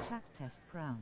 Track test crown.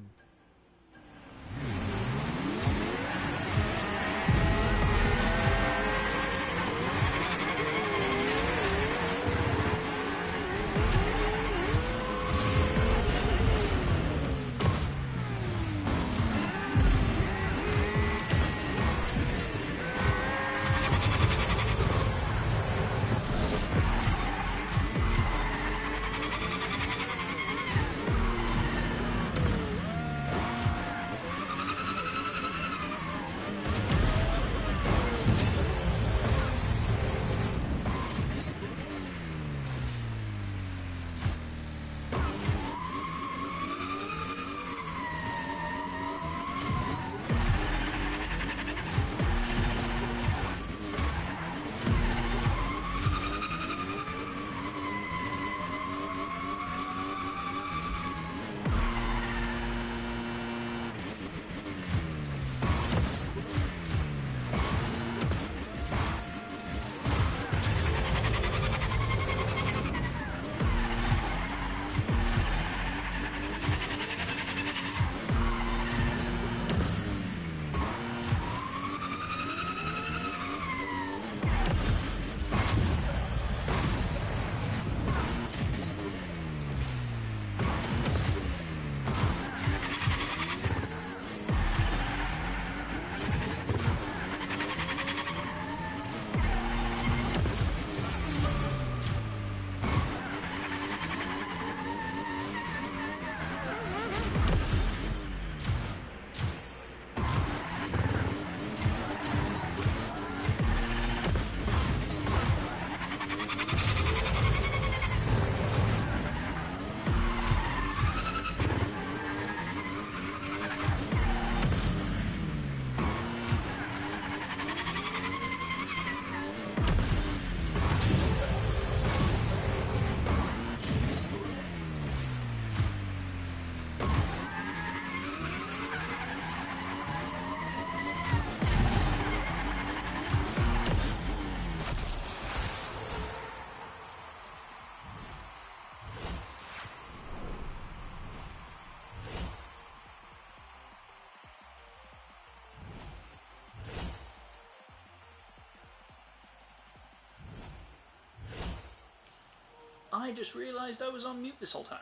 I just realised I was on mute this whole time.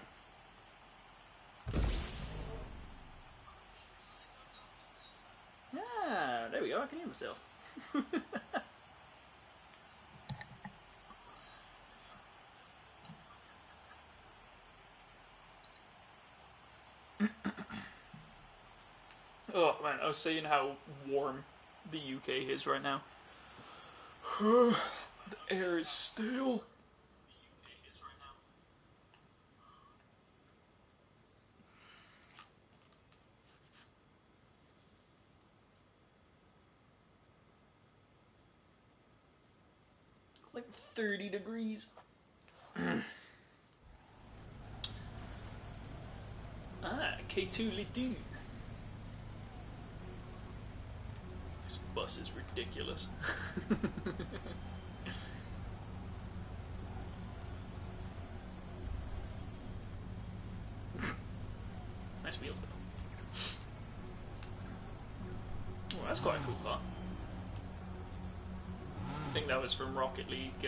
Ah, there we go, I can hear myself. Oh man, I was saying how warm the UK is right now. The air is still. Like 30 degrees. K2 Litu. This bus is ridiculous. Nice wheels though. Oh, that's quite a cool car. I think that was from Rocket League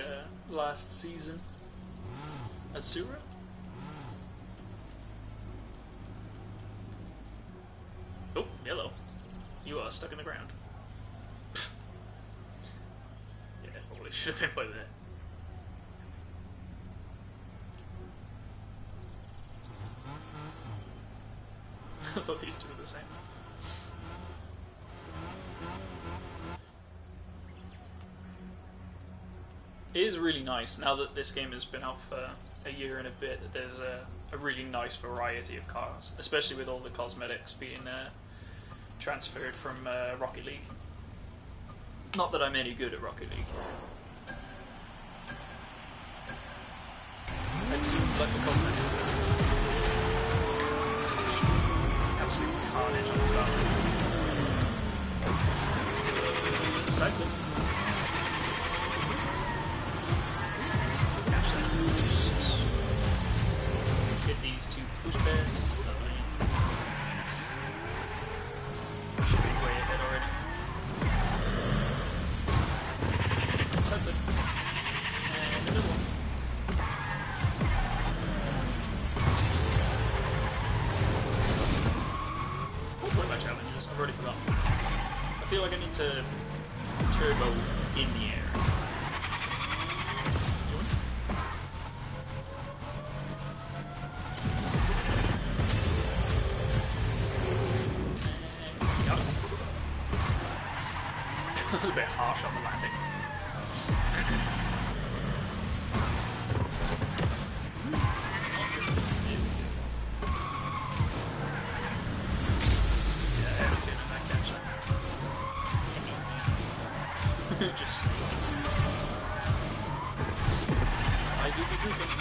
last season. Asura? Oh, yellow. You are stuck in the ground. Yeah, probably should have been by there. I thought these two were the same. It is really nice, now that this game has been out for a year and a bit, that there's a really nice variety of cars, especially with all the cosmetics being transferred from Rocket League. Not that I'm any good at Rocket League. I do like the cosmetics though. Absolute carnage on the start. Still a cycle. Get these two push beds. Lovely. turbo in the air. Got it. A bit harsh on the landing. Just I do be goofing.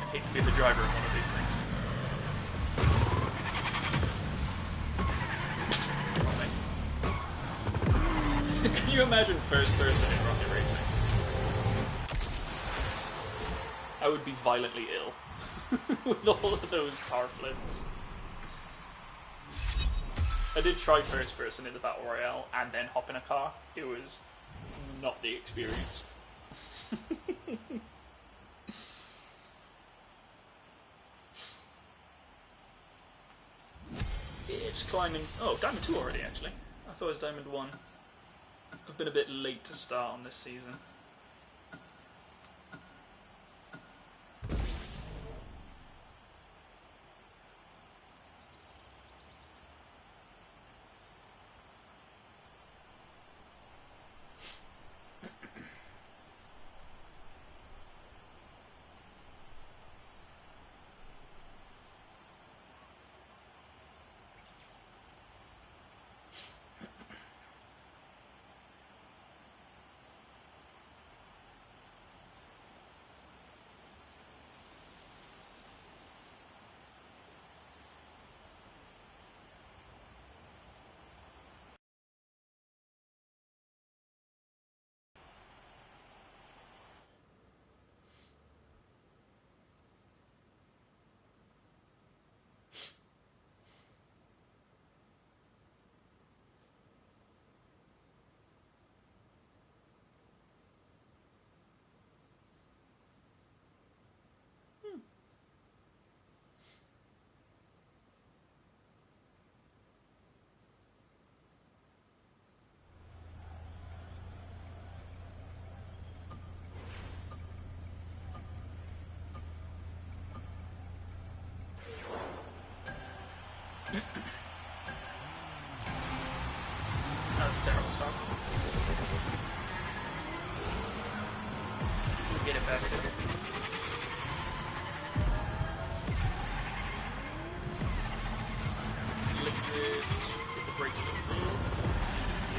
I hate to be the driver of one of these things. Can you imagine first person in rocket racing? I would be violently ill with all of those car flips. I did try first person in the Battle Royale and then hop in a car. It was not the experience. It's climbing. Oh, Diamond 2 already, actually. I thought it was Diamond 1. I've been a bit late to start on this season. That was a terrible start. We'll get it back. Lick drift. Get the brakes a little bit.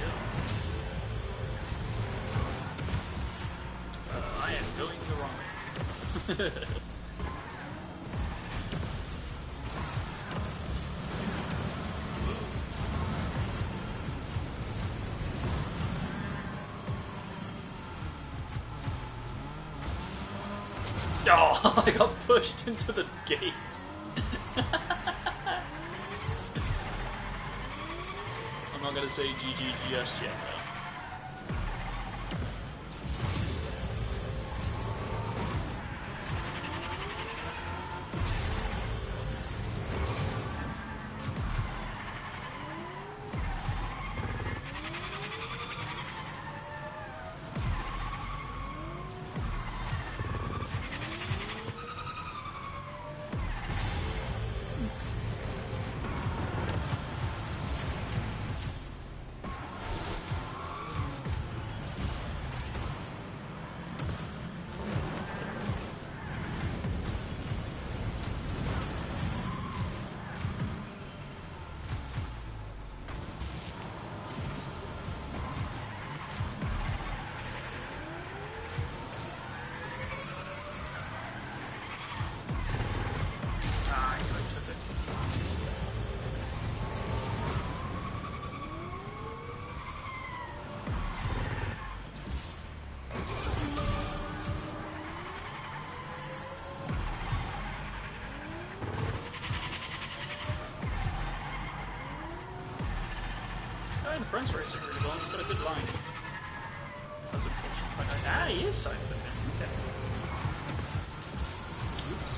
Yep. I am going the wrong way. Oh, I got pushed into the gate. I'm not gonna say GG just yet, though. ground's racing really well. He's got a good line. That's unfortunate. Ah, he is side flipping. Okay. Oops.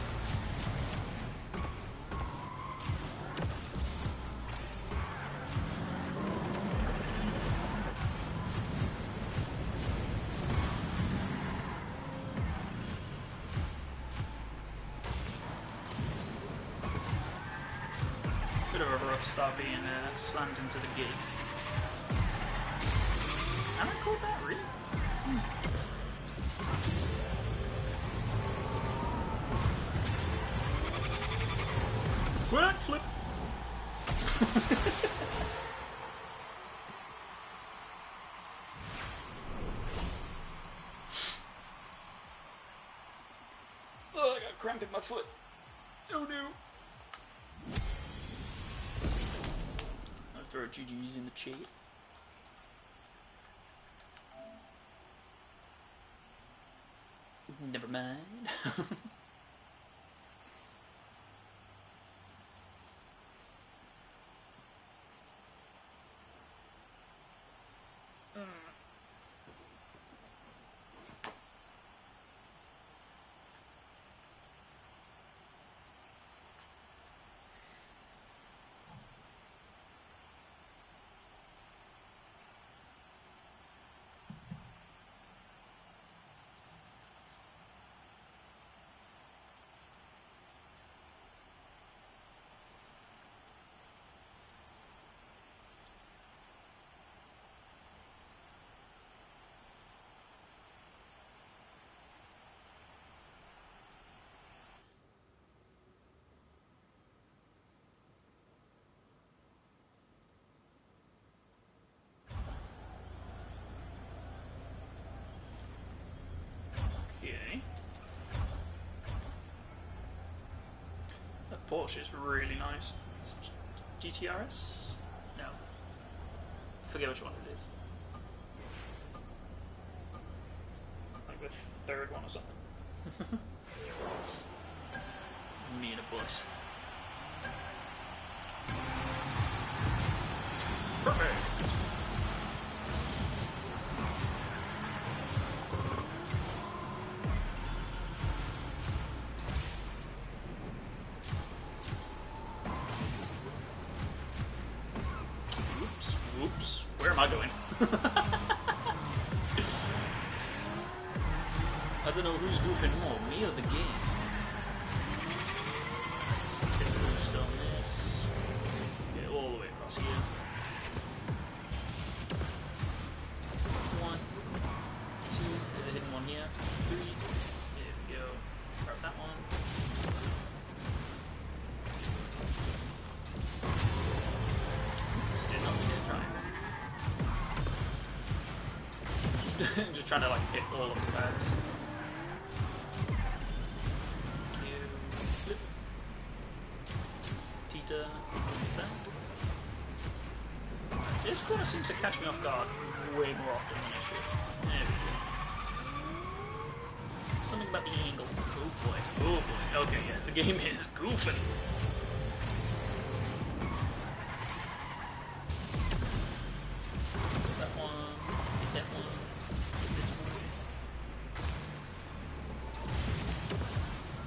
Bit of a rough start being slammed into the gate. And I called that really? What? Flip! Oh, I got cramp in my foot. Oh no. I'll throw GG's in the chat. Never mind. Okay. That Porsche is really nice. It's GTRS? No. I forget which one it is. Like the third one or something. Me and a bus. Perfect! Oops, where am I going? I don't know who's goofing more, me or the game. Let's get a boost on this. Get all the way across here. 1, 2, there's a hidden one here. 3, there we go. Grab that one. Just trying to like hit all of the pads. Flip. Tita. This corner seems to catch me off guard way more often than it should. There we go. Something about the angle. Oh boy. Oh boy. Okay, yeah. The game is goofing.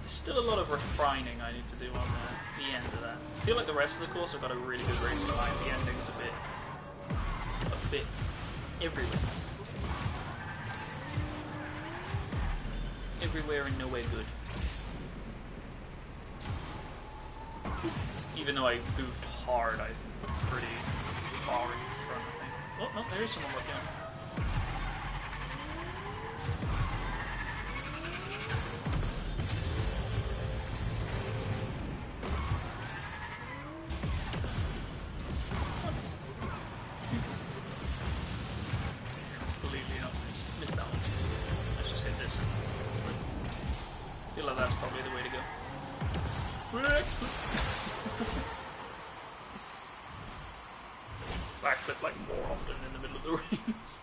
Still a lot of refining I need to do on the end of that. I feel like the rest of the course I've got a really good racing line. The ending's a bit everywhere. Everywhere and nowhere good. Even though I goofed hard, I'm pretty far in front of me. Oh, no, there is someone looking at me. That's probably the way to go. Backflip like more often in the middle of the rings.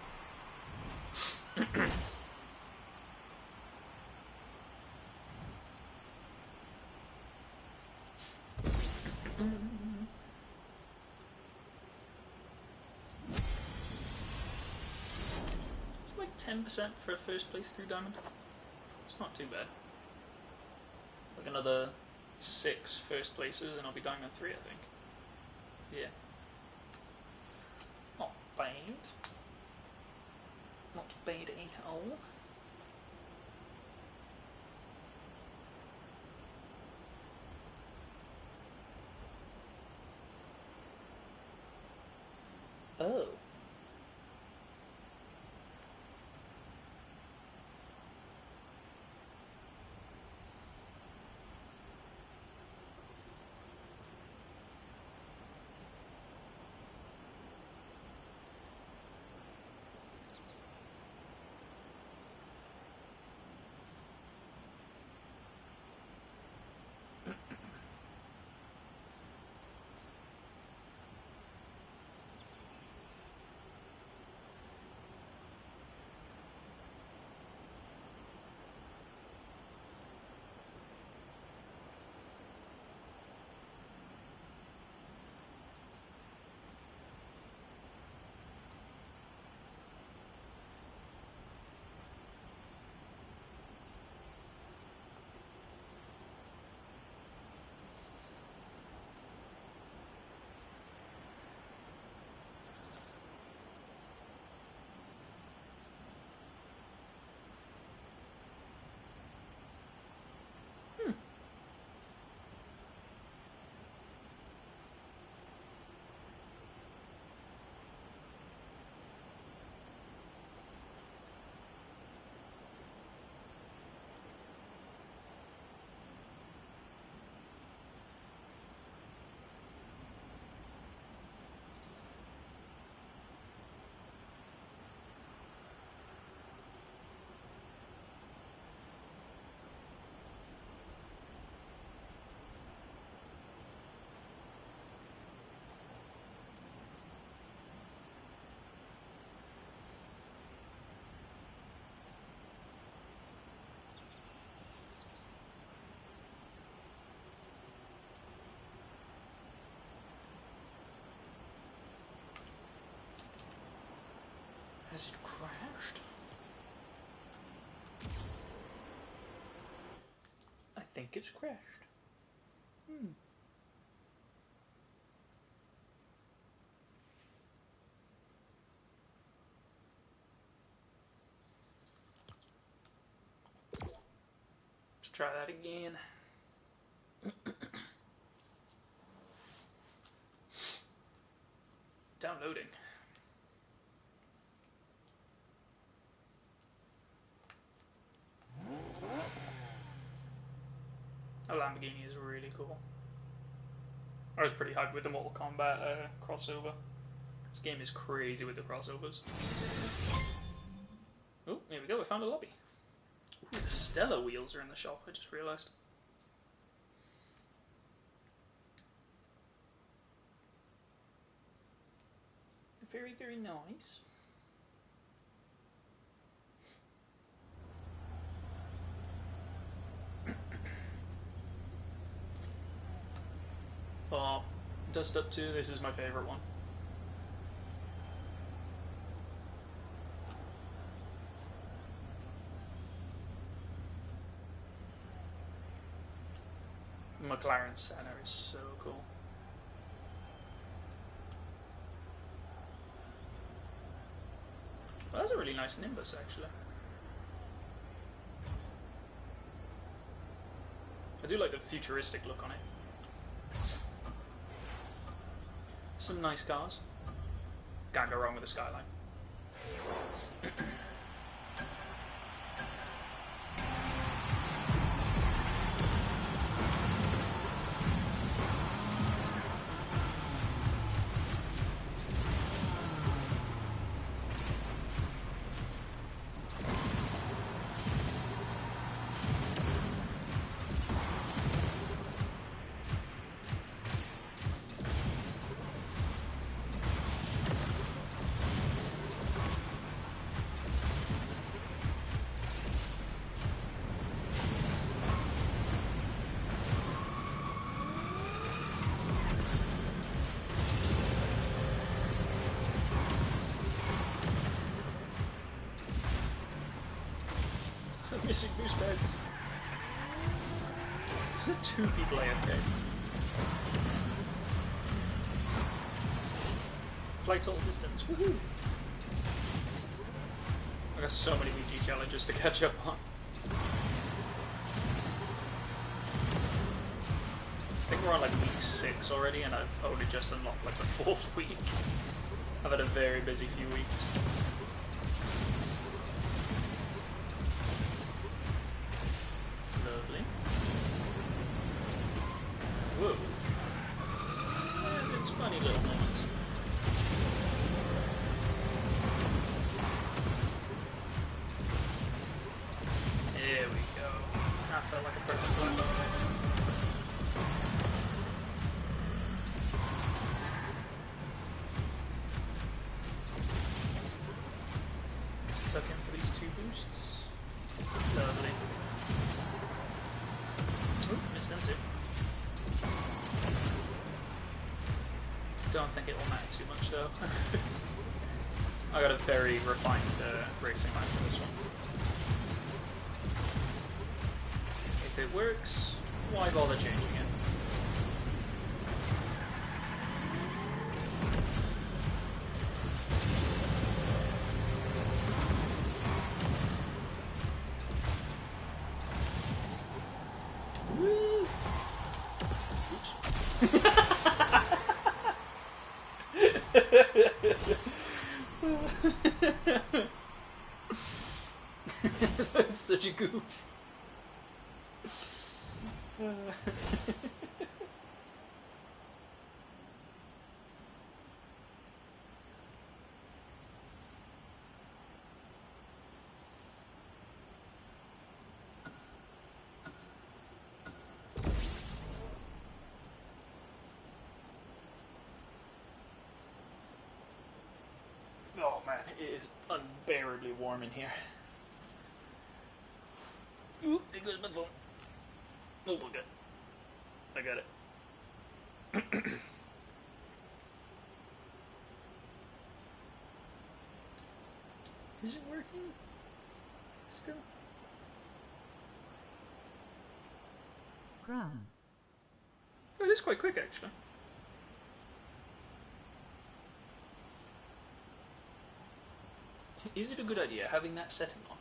10% for first place through Diamond. It's not too bad. Like another 6 first places and I'll be Diamond 3, I think. Yeah. Not bad. Not bad at all. Oh. Has it crashed? I think it's crashed. Let's try that again. Downloading. A Lamborghini is really cool. I was pretty hyped with the Mortal Kombat crossover. This game is crazy with the crossovers. Oh, here we go, we found a lobby. Ooh, the Stella wheels are in the shop, I just realised. Very, very nice. Oh, Dust Up 2, this is my favourite one. McLaren Senna is so cool. Well, that's a really nice Nimbus, actually. I do like the futuristic look on it. Some nice cars. Can't go wrong with the Skyline. missing boost beds. There's 2 people AFK. Fly total distance. Woohoo! I got so many weekly challenges to catch up on. I think we're on like week 6 already, and I've only just unlocked like the 4th week. I've had a very busy few weeks. Lovely. Whoa. It's funny little moments. There we go. That felt like a perfect plan. Tuck in for these 2 boosts. Lovely. Oop, missed them too. Don't think it will matter too much though. I got a very refined racing line for this one. If it works, why bother changing it? Woo! That's such a goof. Oh man, it is unbearably warm in here. Ooh, there goes my phone. Oh, look at I got it. Is it working? Still? Crown. Oh, it is quite quick actually. Is it a good idea having that setting on?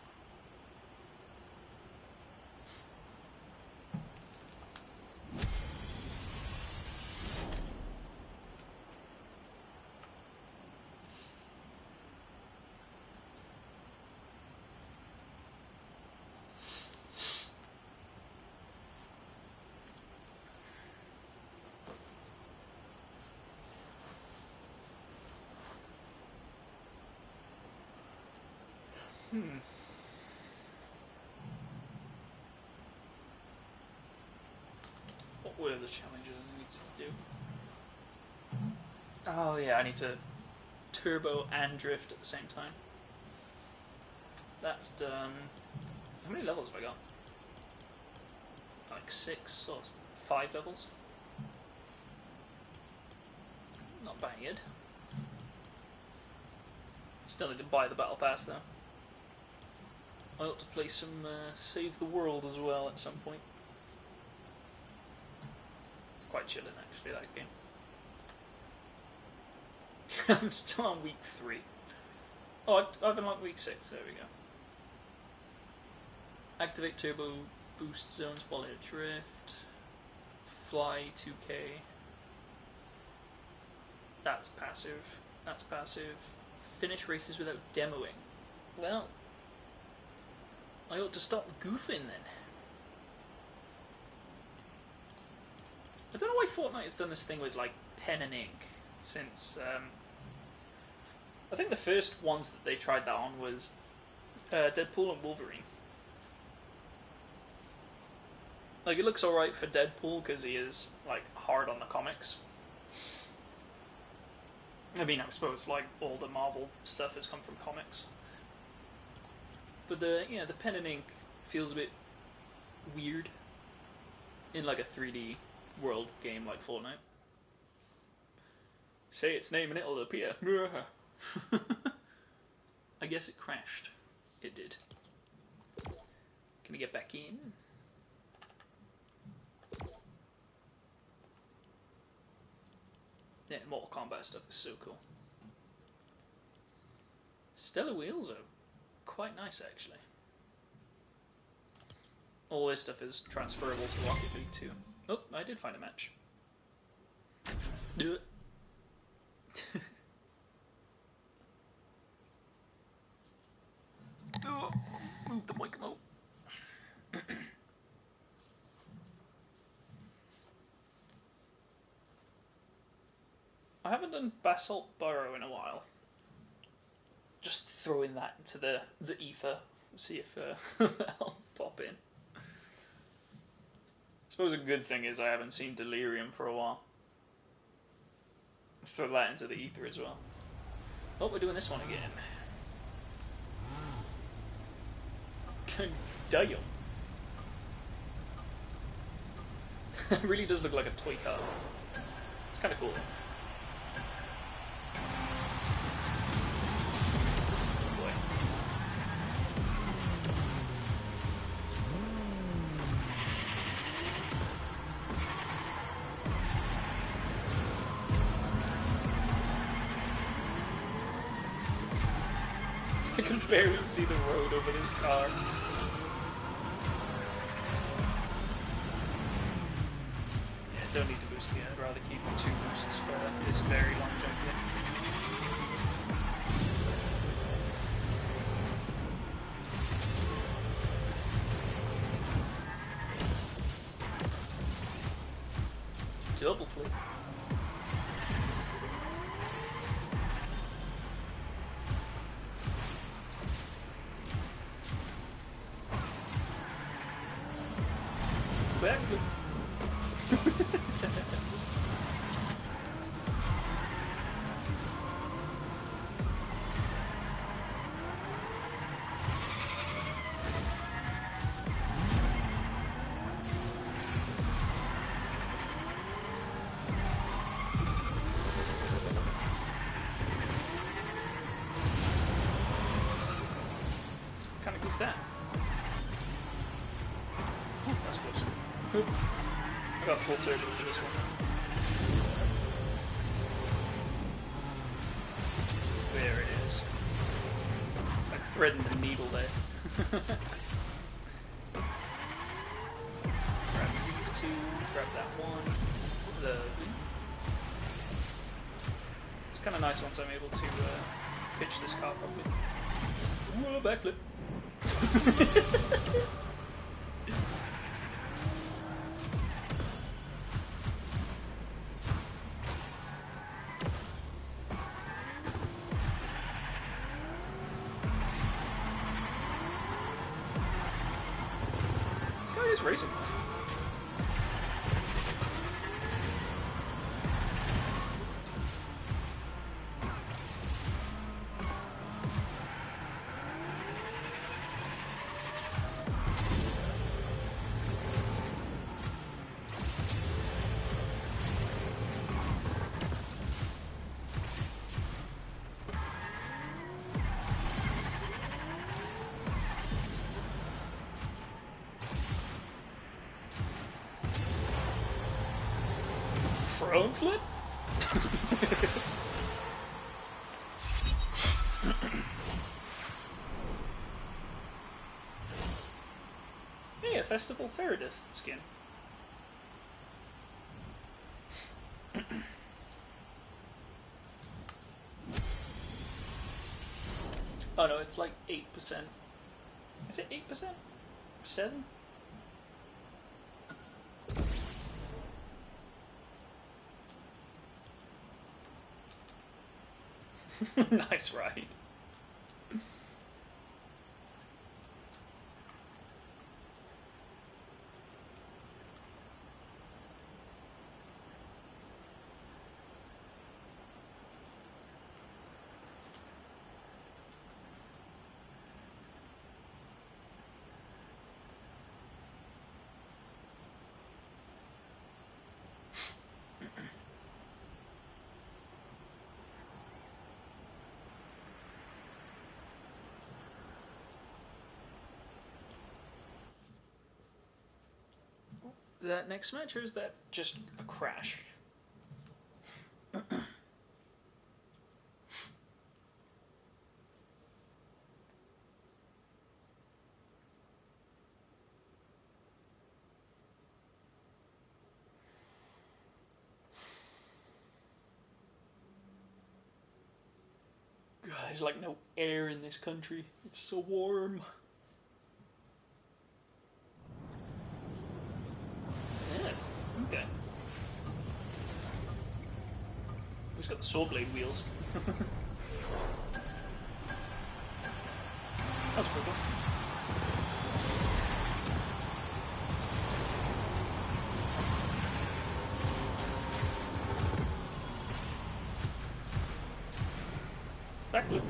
What were the challenges I need to do? Oh yeah, I need to turbo and drift at the same time. That's done. How many levels have I got? Like 6 or 5 levels? Not bad. Still need to buy the battle pass though. I ought to play some Save the World as well at some point. It's quite chilling actually, that game. I'm still on week 3. Oh, I've unlocked week 6, there we go. Activate turbo boost zones while in a drift. Fly 2k. That's passive. That's passive. Finish races without demoing. Well, I ought to stop goofing then. I don't know why Fortnite has done this thing with like pen and ink since I think the first ones that they tried that on was Deadpool and Wolverine. Like it looks alright for Deadpool because he is like hard on the comics. I mean, I suppose like all the Marvel stuff has come from comics. But the pen and ink feels a bit weird in like a 3D world game like Fortnite. Say its name and it'll appear. I guess it crashed. It did. Can we get back in? Yeah, Mortal Kombat stuff is so cool. Stellar wheels are quite nice, actually. All this stuff is transferable to Rocket League too. Oh, I did find a match. Oh, move the mic out. I haven't done Basalt Burrow in a while. Just throwing that into the ether, see if that'll pop in. I suppose a good thing is I haven't seen Delirium for a while. Throw that into the ether as well. Oh, we're doing this one again. Damn. It really does look like a toy car. It's kind of cool. Oh boy. I can barely see the road over this car. Don't need to boost yet, I'd rather keep 2 boosts for this very long jump here. Double flip. Backflip. Kind of good that. Ooh, that's close. Oop. I got full turbo for this one. There it is. Like threading the needle there. Grab these two, grab that one. Lovely. It's kind of nice once I'm able to pitch this car properly. Whoa, backflip. This guy is racing. Front flip? Hey, a Festival Feridith skin. Oh no, it's like 8%. Is it 8%? 7? Nice ride. Is that next match, or is that just a crash? God, there's like no air in this country. It's so warm. Yeah, okay. Who's got the saw blade wheels? That's pretty cool. Backflip.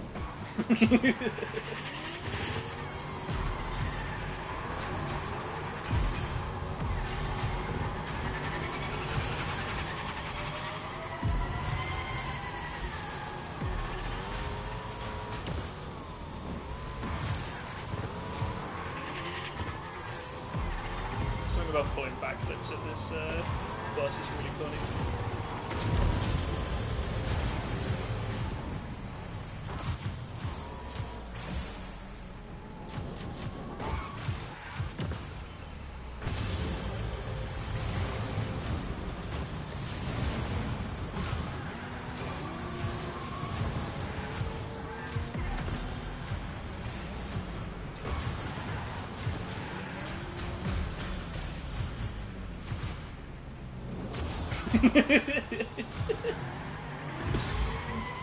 Something about pulling backflips at this bus is really funny.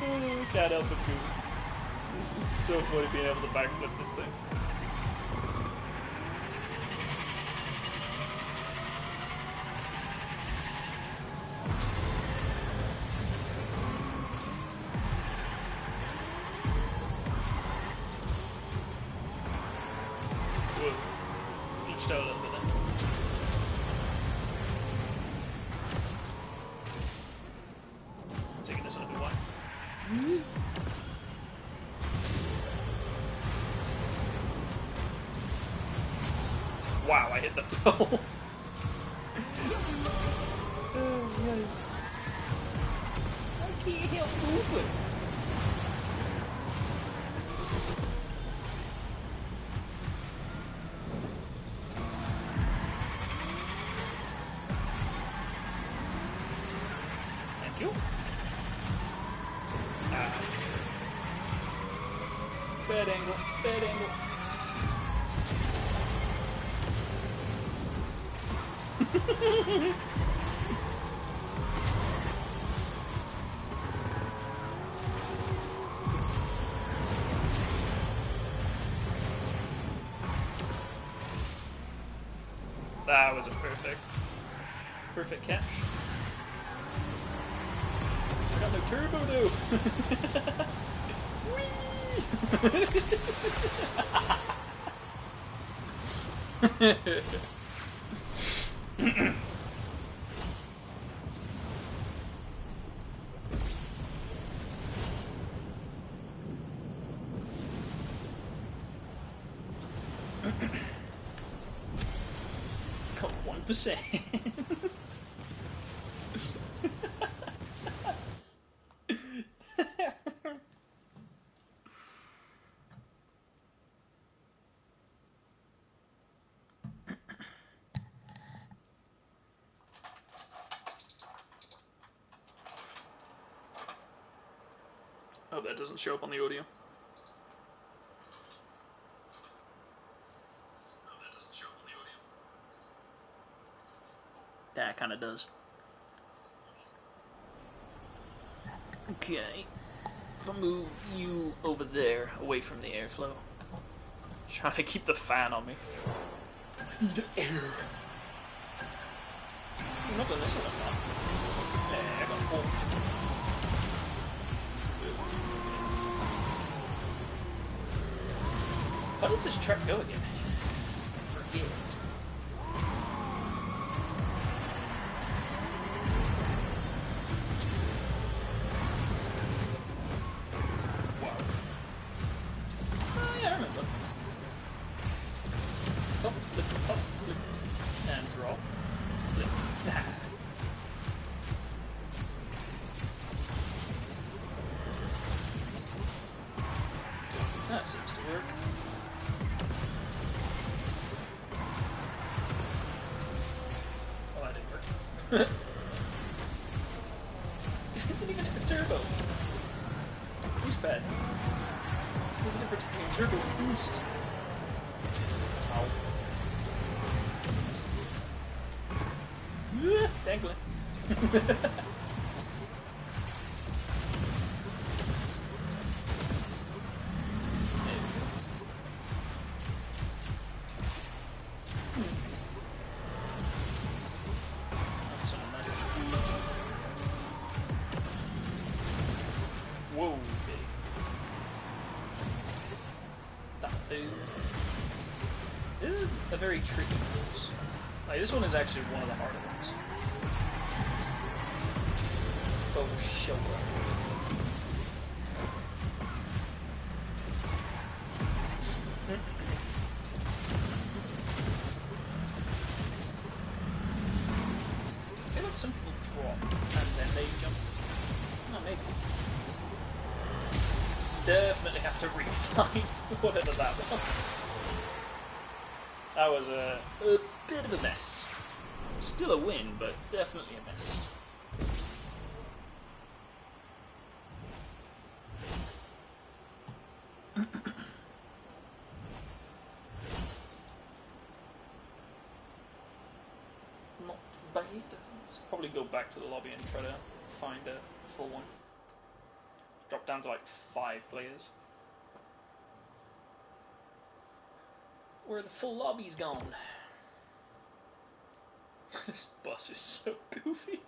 Oh, can't help but goof. It's just so funny being able to backflip this thing. Whoa. Reached out a little bit then. Taking this one a bit wide. Wow, I hit the pole. Oh, no. I can't help moving. Thank you. Bad angle, bad angle. That was a perfect catch. I got no turbo though. Got 1%. Oh, that doesn't show up on the audio. That kind of does. Okay. If I move you over there, away from the airflow. Trying to keep the fan on me. I need air. I'm not doing this one, I'm not. Yeah, I got 4. How does this track go again? Forget. Wow. Oh yeah, I remember. Up, flip, and drop. That seems to work. Well, that didn't work. It didn't even hit the turbo. Who's bad? What's the difference between turbo and boost? Ow. Dangling. Whoa, big. That'll do. This is a very tricky course. Like, this one is actually one of the harder ones. Oh, sure. I feel like some people drop and then they jump. Oh, maybe. Definitely have to refine whatever that was. That was a bit of a mess. Still a win, but definitely a mess. Not bad. Let's probably go back to the lobby and try to find a full one. Drop down to like 5 players. Where the full lobby's gone. This bus is so goofy.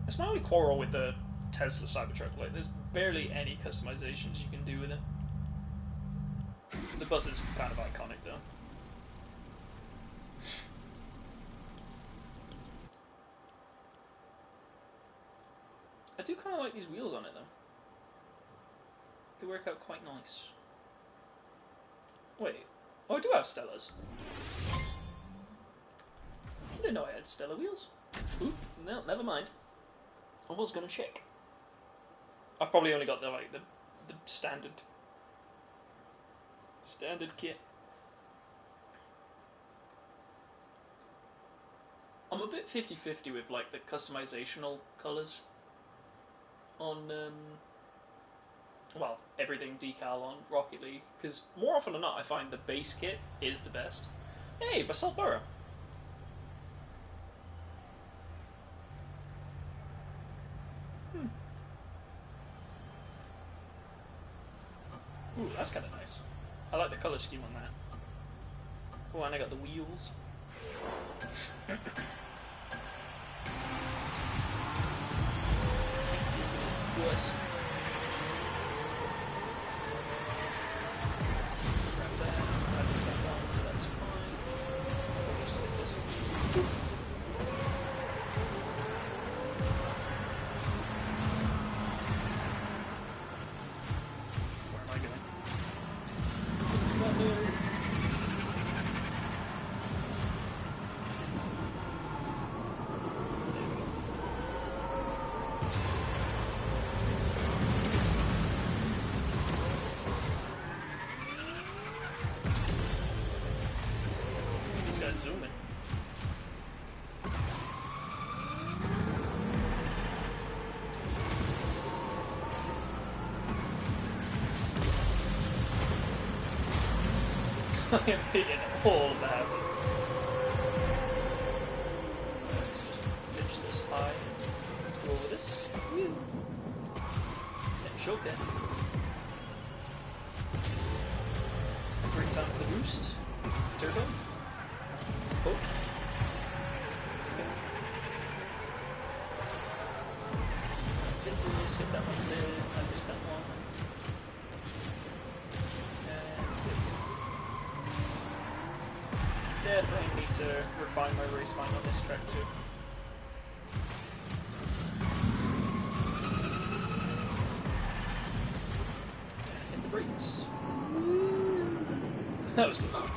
It's my only quarrel with the Tesla Cybertruck. Like, there's barely any customizations you can do with it. The bus is kind of iconic, though. I do kind of like these wheels on it, though. They work out quite nice. Wait. Oh, I do have Stellas. I didn't know I had Stella wheels. Oop, no, never mind. I was gonna check. I've probably only got the standard kit. I'm a bit 50-50 with like the customizational colours on well, everything decal on Rocket League, because more often than not I find the base kit is the best. Hey, Basalt Burrow. Ooh, that's kind of nice. I like the colour scheme on that. Oh, and I got the wheels. Worse. Grab that. I just that one, so that's fine. I'll just take this. Where am I going? This guy's zooming. I am hitting all the hazards. Let's just pitch this high and go over this. Woo! And choke it. Great time for the boost. Turbo. Poke. Gently just hit that one there. I missed that one. Definitely need to refine my race line on this track too. brakes. That was close.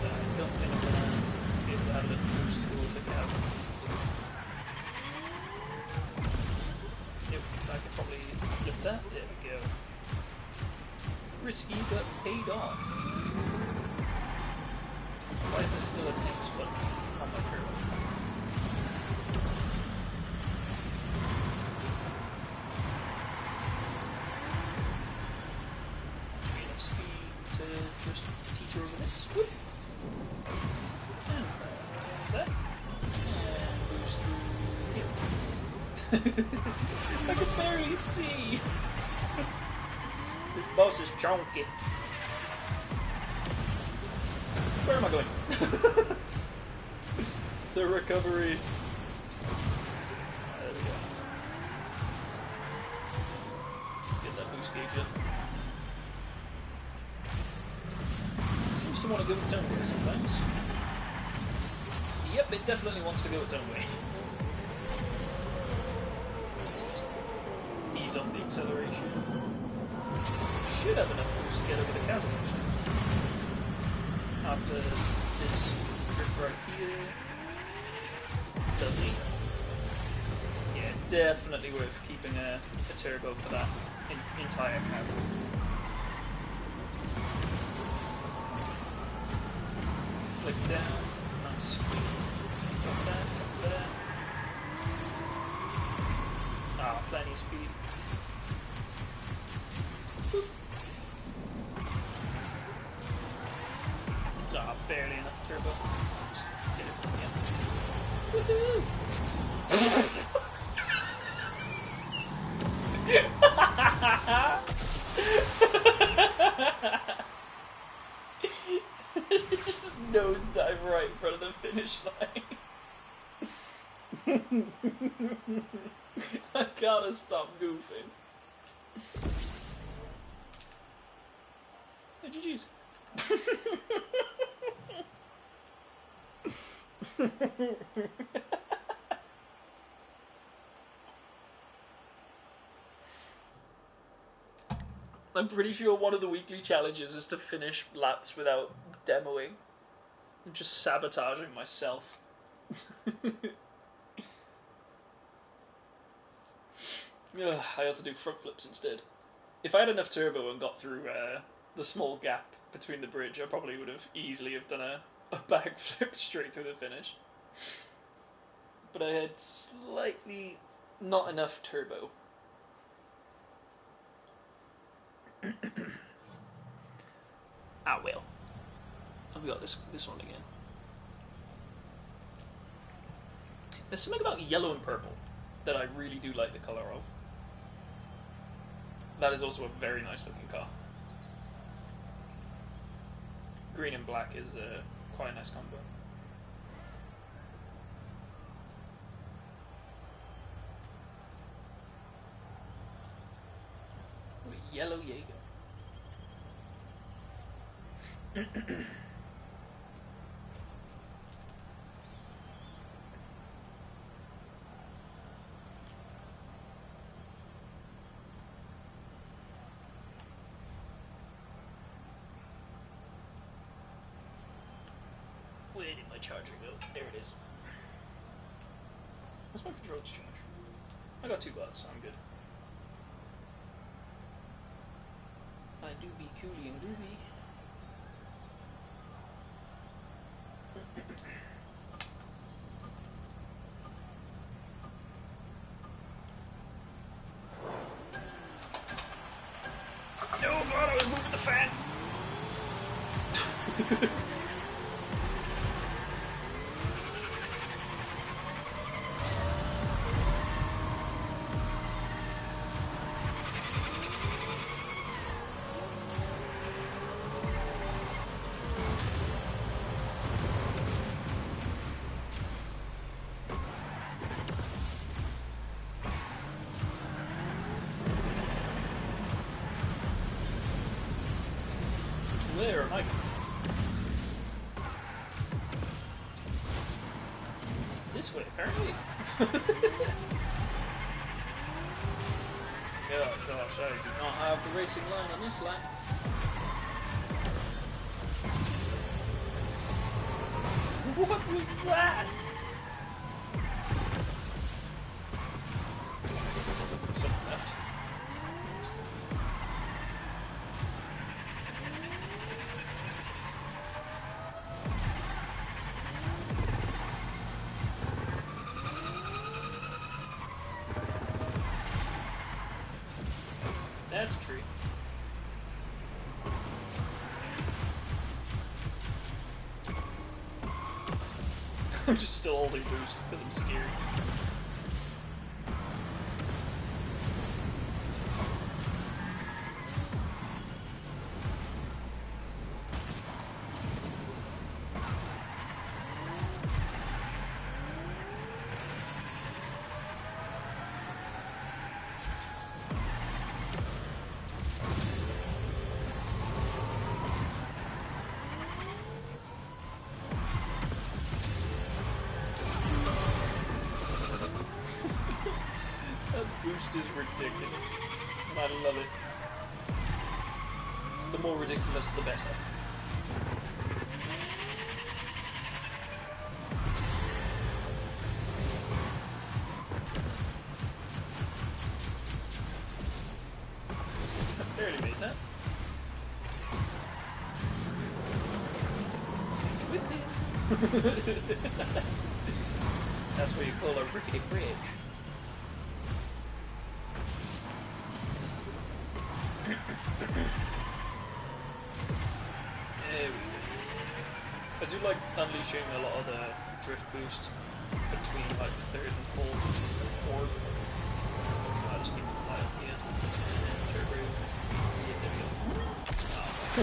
I don't think I'm gonna be able to have it boost to the cab. Yep, I could probably flip that. There we go. Risky, but paid off. Why is there still an X button on my turbo? Enough speed to just teeter over this. Whoop. And that. And boost through here. I can barely see! This boss is chunky. Where am I going? The recovery. There we go. Let's get that boost gauge up. It seems to want to go its own way sometimes. Yep, it definitely wants to go its own way. Let's just ease up the acceleration. Should have enough boost to get over the chasm actually. After this trip right here. Lovely. Yeah, definitely worth keeping a turbo for that entire chasm. Flick down, nice speed. Up there, up there. Ah, plenty of speed. Boop. Ah, barely enough turbo. Just hit it again. Woohoo! Just nosedive right in front of the finish line. I gotta stop goofing. Hey, GG's. I'm pretty sure one of the weekly challenges is to finish laps without demoing. I'm just sabotaging myself. Ugh, I ought to do front flips instead. If I had enough turbo and got through the small gap between the bridge, I probably would have easily have done a backflip straight through the finish. But I had slightly not enough turbo. Ah well. I've got this one again. There's something about yellow and purple that I really do like the colour of. That is also a very nice looking car. Green and black is quite a nice combo. Yellow Jaeger. Where did my charger go? There it is. What's my controls charge? I got 2 bars, I'm good. I do be coolie and groovy. Oh god, I was moving the fan! Where am I? This way, apparently. Oh god. gosh, I do not have the racing line on this lap. What was that? Something left. That's a tree. I'm just still holding boost because I'm scared. Boost is ridiculous, and I love it. The more ridiculous, the better. I barely made that. That's what you call a rickety bridge. There we go. I do like unleashing a lot of the drift boost between like the third and fourth orb. I just need to fly up here. And turbo. Yeah, there we go. Oh.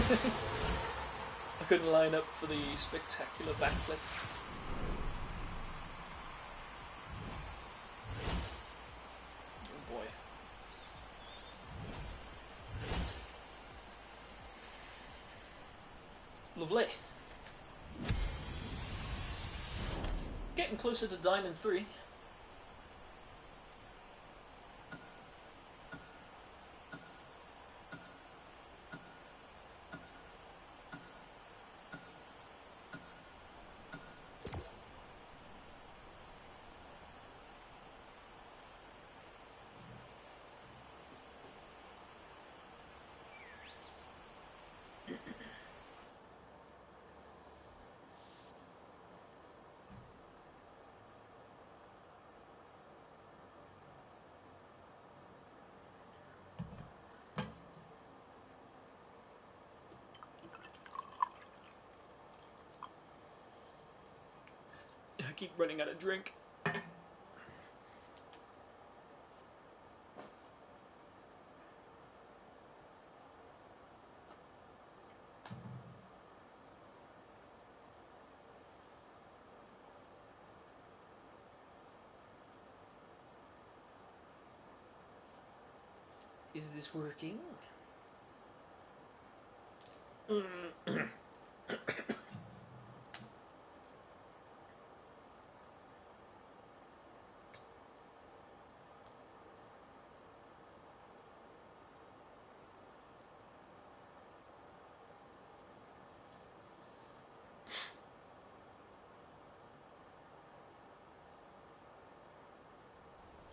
I couldn't line up for the spectacular backflip. Oh boy. Lovely. Getting closer to Diamond 3. I keep running out of drink. Is this working?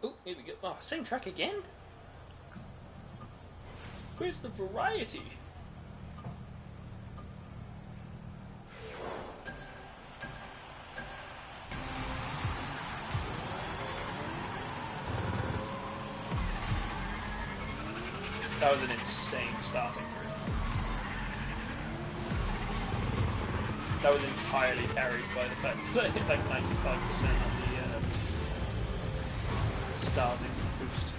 Oh, here we go. Oh, same track again? Where's the variety? That was an insane starting grid. That was entirely carried by the fact that I hit like 95% on the starting boost.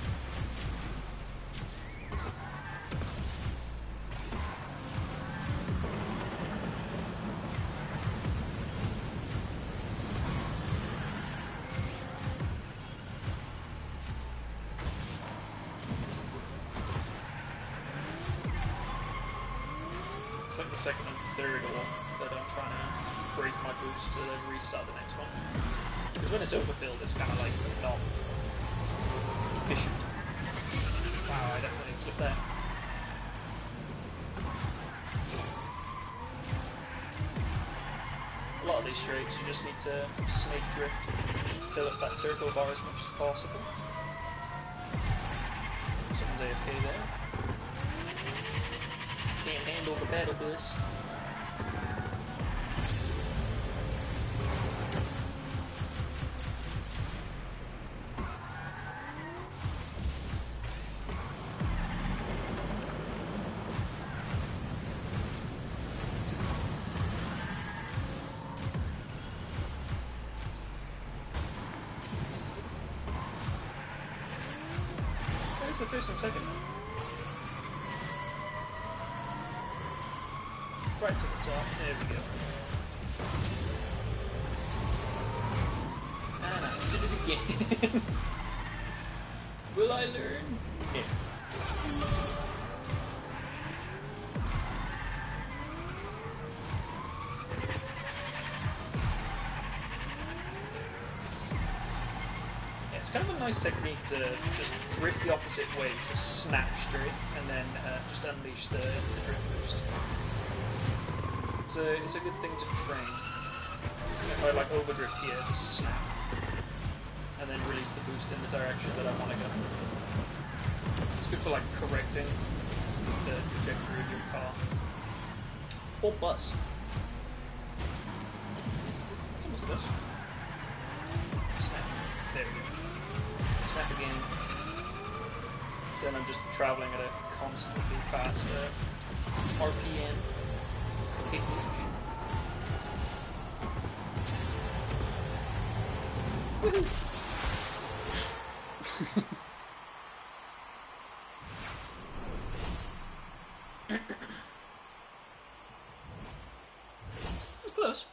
It's like the second and third one that I'm trying to break my boost to then restart the next one. Because when it's overfilled, it's kind of like not efficient. Wow. Oh, I definitely clipped that. A lot of these straights, you just need to snake drift and fill up that turbo bar as much as possible. Someone's AFK there. Can't handle the battle bus. There's the first and second. Right to the top. There we go. And I did it again. Will I learn? Yeah. It's kind of a nice technique to just drift the opposite way to snap straight and then just unleash the drift boost. It's a good thing to train. If I like overdrift here, just snap and then release the boost in the direction that I want to go. It's good for like correcting the trajectory of your car or bus. It's almost close. Snap. There we go. Snap again. So then I'm just traveling at a constantly fast RPM. Okay. Woohoo! Close.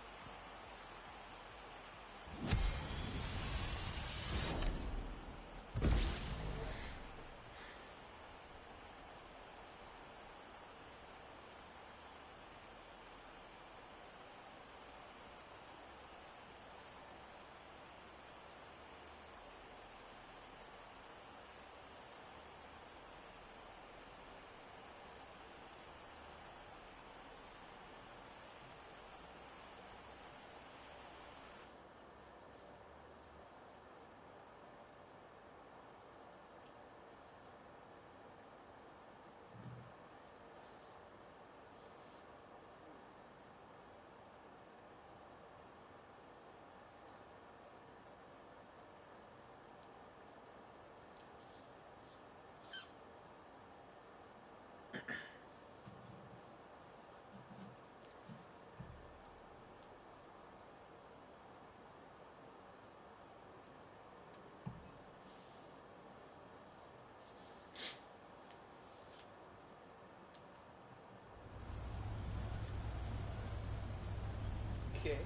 Okay.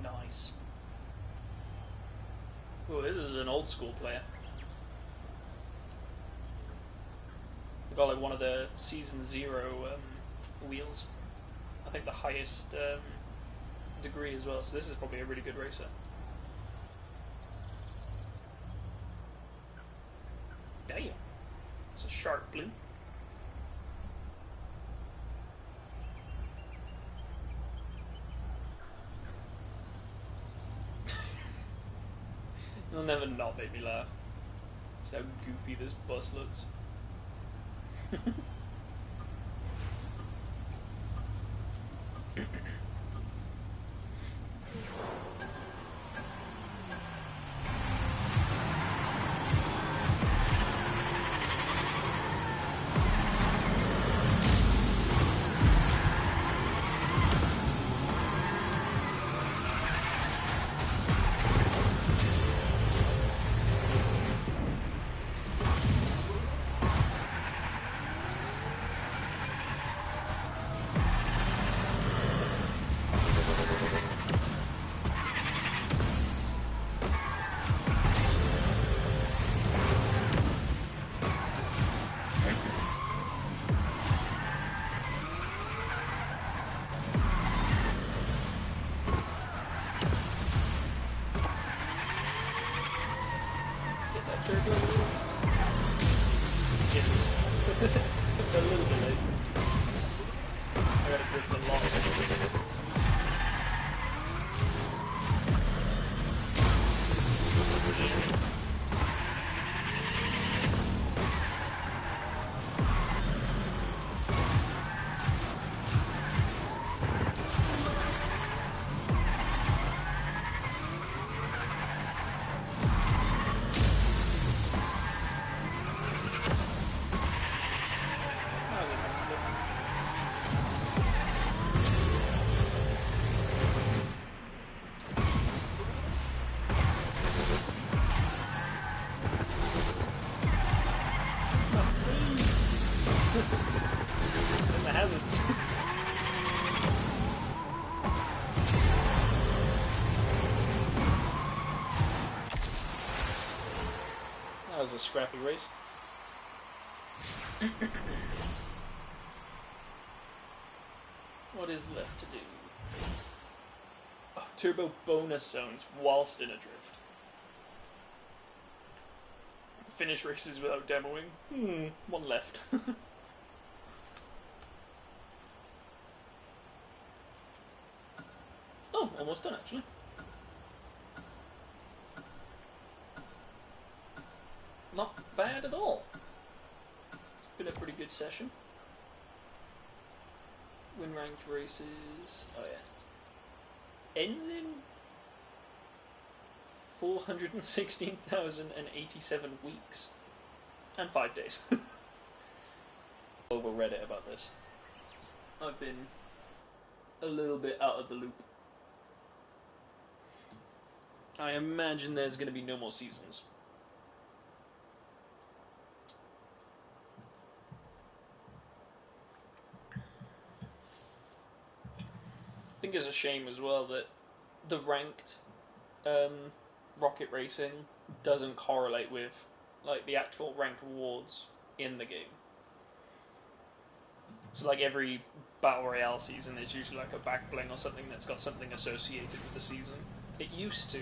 Nice. Oh, this is an old school player. I got like one of the season 0 wheels. I think the highest degree as well, so this is probably a really good racer. Damn. It's a sharp blue. It'll never not make me laugh. Just how goofy this bus looks. It's a little bit late. I gotta drift a lot. The hazards. That was a scrappy race. What is left to do? Oh, turbo bonus zones whilst in a drift. Finish races without demoing. One left. Oh, almost done actually. Not bad at all. It's been a pretty good session. Win ranked races. Oh yeah. Ends in 416,087 weeks. And 5 days. Over Reddit about this. I've been a little bit out of the loop. I imagine there's going to be no more seasons. I think it's a shame as well that the ranked rocket racing doesn't correlate with like the actual ranked rewards in the game. So like every Battle Royale season is usually like a back bling or something that's got something associated with the season. It used to,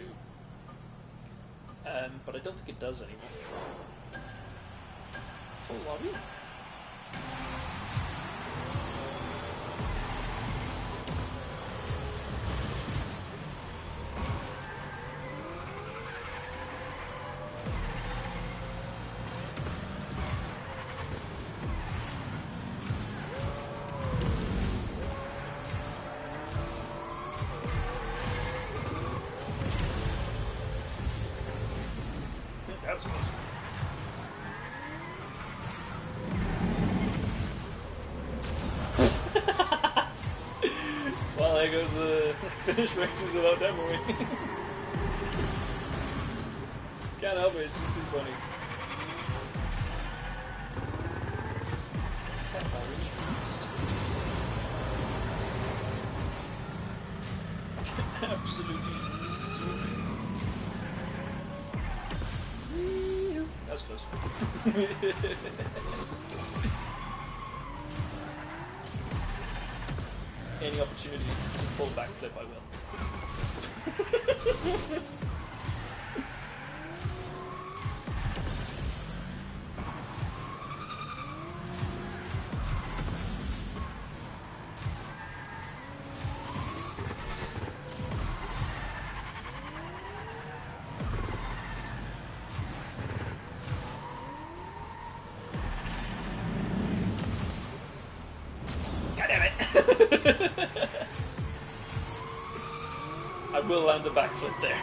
but I don't think it does anymore. Full lobby? That was close. Well, there goes the finish races without demoing. Can't help it, it's just too funny. Is that orange boost? Absolutely zooming. That was close. Any opportunity to pull backflip, I will. God damn it! I will land a backflip there.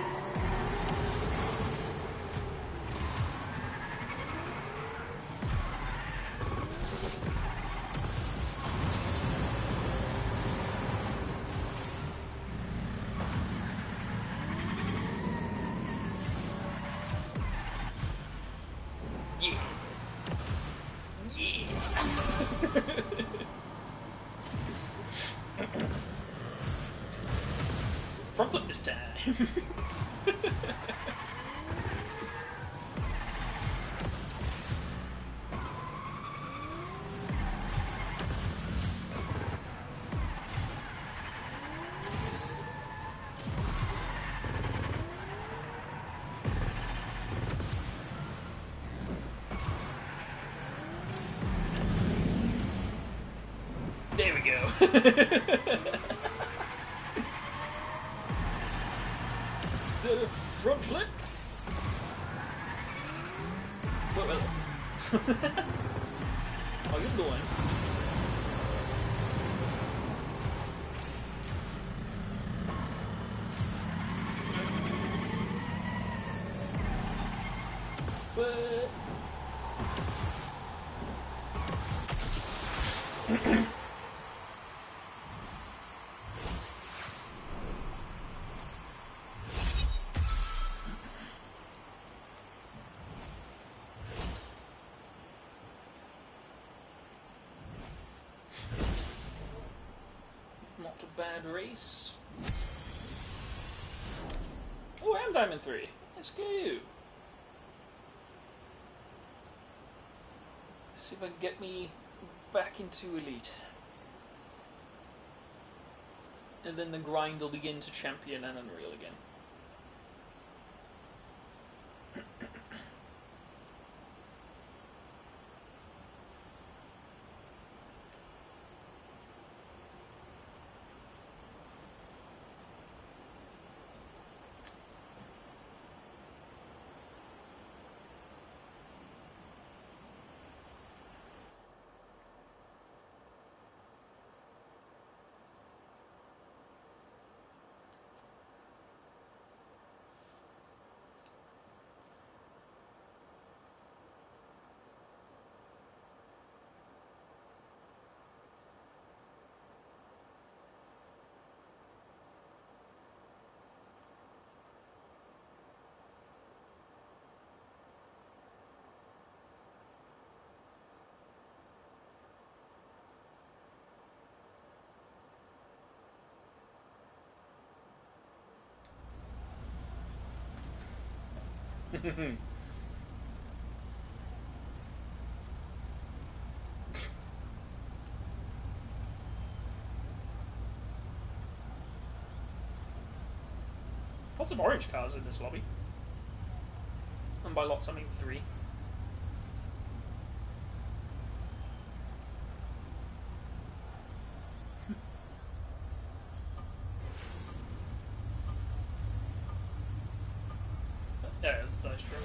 Yeah. Yeah. Front flip this time. we go. Is that a front flip? What? How you doing? What? Not a bad race. Oh, I am Diamond 3. Let's go. See if I can get me back into Elite. And then the grind will begin to Champion and Unreal again. Lots of orange cars in this lobby. And by lots I mean 3. Yeah, it's nice trim.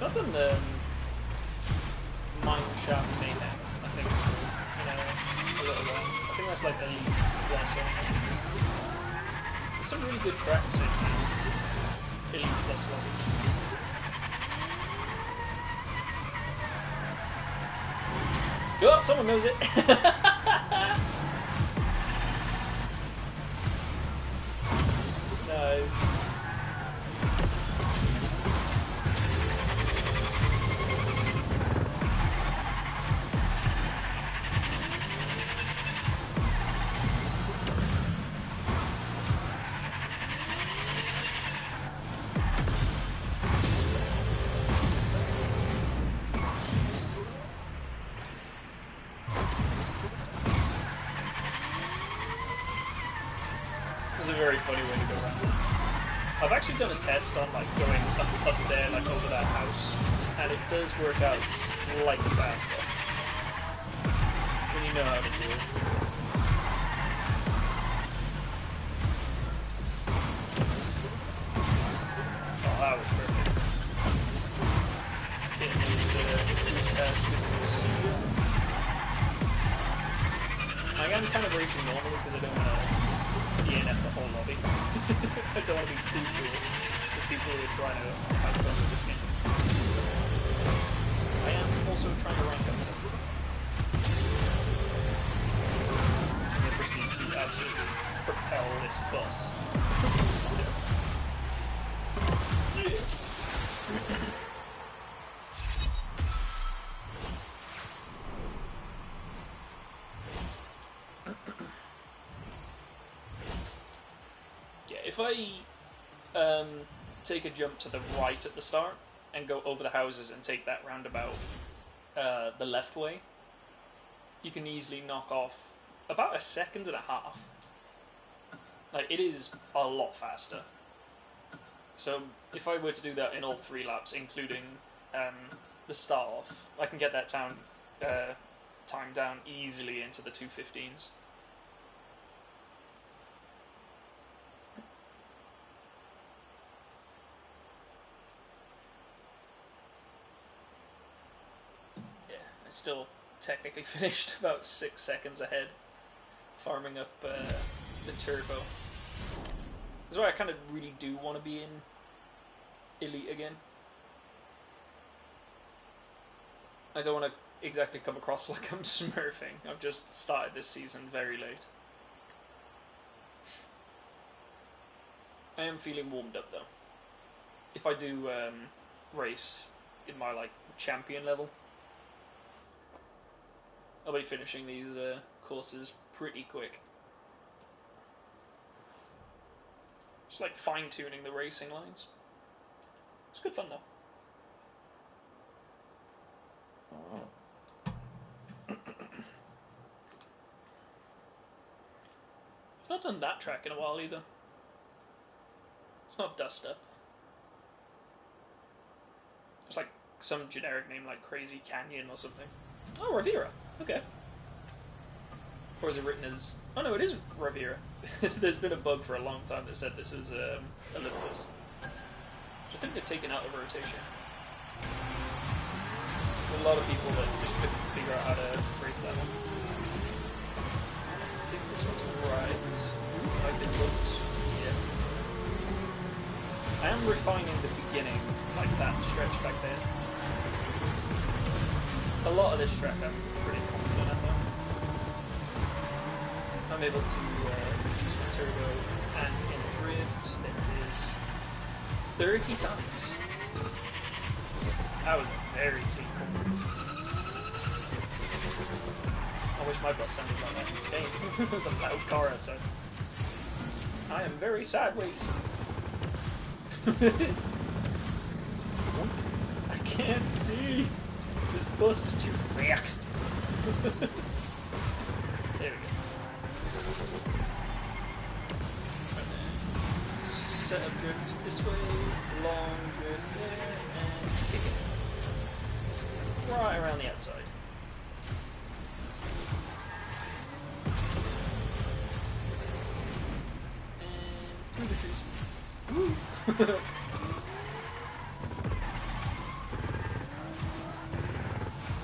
I've done the Mine Shaft Mayhem, I think, in a little while. I think that's like the last one. There's some really good tracks in Elite Plus lobbies. Oh, someone knows it! Nice. A very funny way to go around. I've actually done a test on like going up there, like over that house, and it does work out slightly faster when you know how to do it. Oh, that was perfect. I am kind of racing normally because I don't want to DNF the whole lobby. I don't want to be too cool for people who are trying to have fun with this game. I am also trying to rank up and proceed to absolutely propel this bus. I take a jump to the right at the start and go over the houses and take that roundabout the left way, you can easily knock off about 1.5 seconds. Like, it is a lot faster. So if I were to do that in all 3 laps, including the start off, I can get that time down easily into the 2:15s. Yeah, I still technically finished about 6 seconds ahead, farming up the turbo. That's why I kind of really do want to be in Elite again. I don't want to exactly come across like I'm smurfing. I've just started this season very late. I am feeling warmed up though. If I do race in my like champion level, I'll be finishing these courses pretty quick. Just like fine-tuning the racing lines. It's good fun though. I've not done that track in a while either. It's not Dust Up. It's like some generic name like Crazy Canyon or something. Oh, Riviera. Okay. Or is it written as... Oh no, it is Riviera. There's been a bug for a long time that said this is Olympus. Which I think they've taken out of rotation. There's a lot of people that just couldn't figure out how to race that one. I think this one's right. I've been booked. Yeah. I am refining the beginning, like that stretch back there. A lot of this track I'm pretty confident at though. I'm able to use my turbo and in drift. There it is. 30 times. That was a very clean corner. I wish my bus sounded like that. Dang, there's a loud car outside. I am very sideways. I can't see. This bus is too thick. There we go. And then set up drift this way, long drift there, and kick it. Right around the outside. And through the trees. Woo!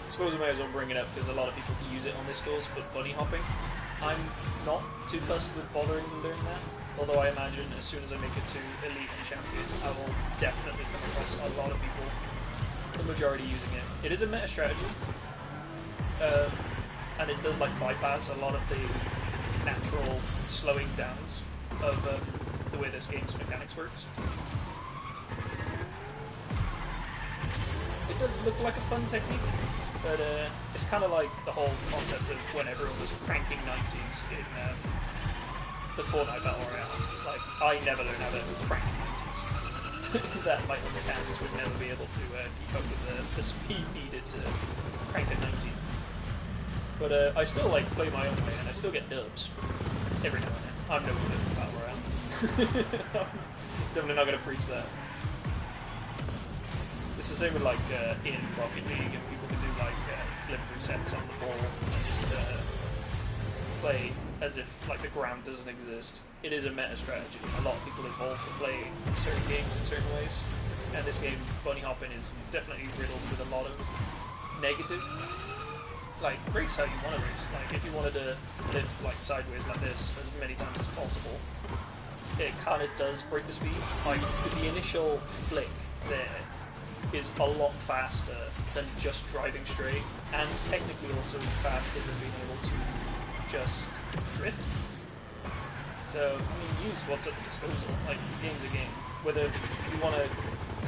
I suppose I may as well bring it up because a lot of people use it on this course, but bunny hopping, I'm not too fussed with bothering to learn that. Although I imagine as soon as I make it to Elite and Champion, I will definitely come across a lot of people, the majority using it. It is a meta strategy, and it does like bypass a lot of the natural slowing downs of the way this game's mechanics works. It does look like a fun technique, but it's kind of like the whole concept of when everyone was cranking 90s in the Fortnite Battle Royale. Like, I never learned how to crank 90s. That my other hands would never be able to keep up with the speed needed to crank a 90. But I still like play my own way, and I still get dubs every now and then. I'm no good at Battle Royale. Definitely not going to preach that. It's the same with like in Rocket League, and people can do like flip resets on the ball and just play as if like the ground doesn't exist. It is a meta strategy. A lot of people evolve to play certain games in certain ways, and this game, bunny hopping, is definitely riddled with a lot of negative. Like, race how you want to race. Like, if you wanted to live like sideways like this as many times as possible, it kind of does break the speed. Like, the initial flick there is a lot faster than just driving straight, and technically also faster than being able to just drift. So, I mean, use what's at the disposal. Like, the game's a game. Whether you want to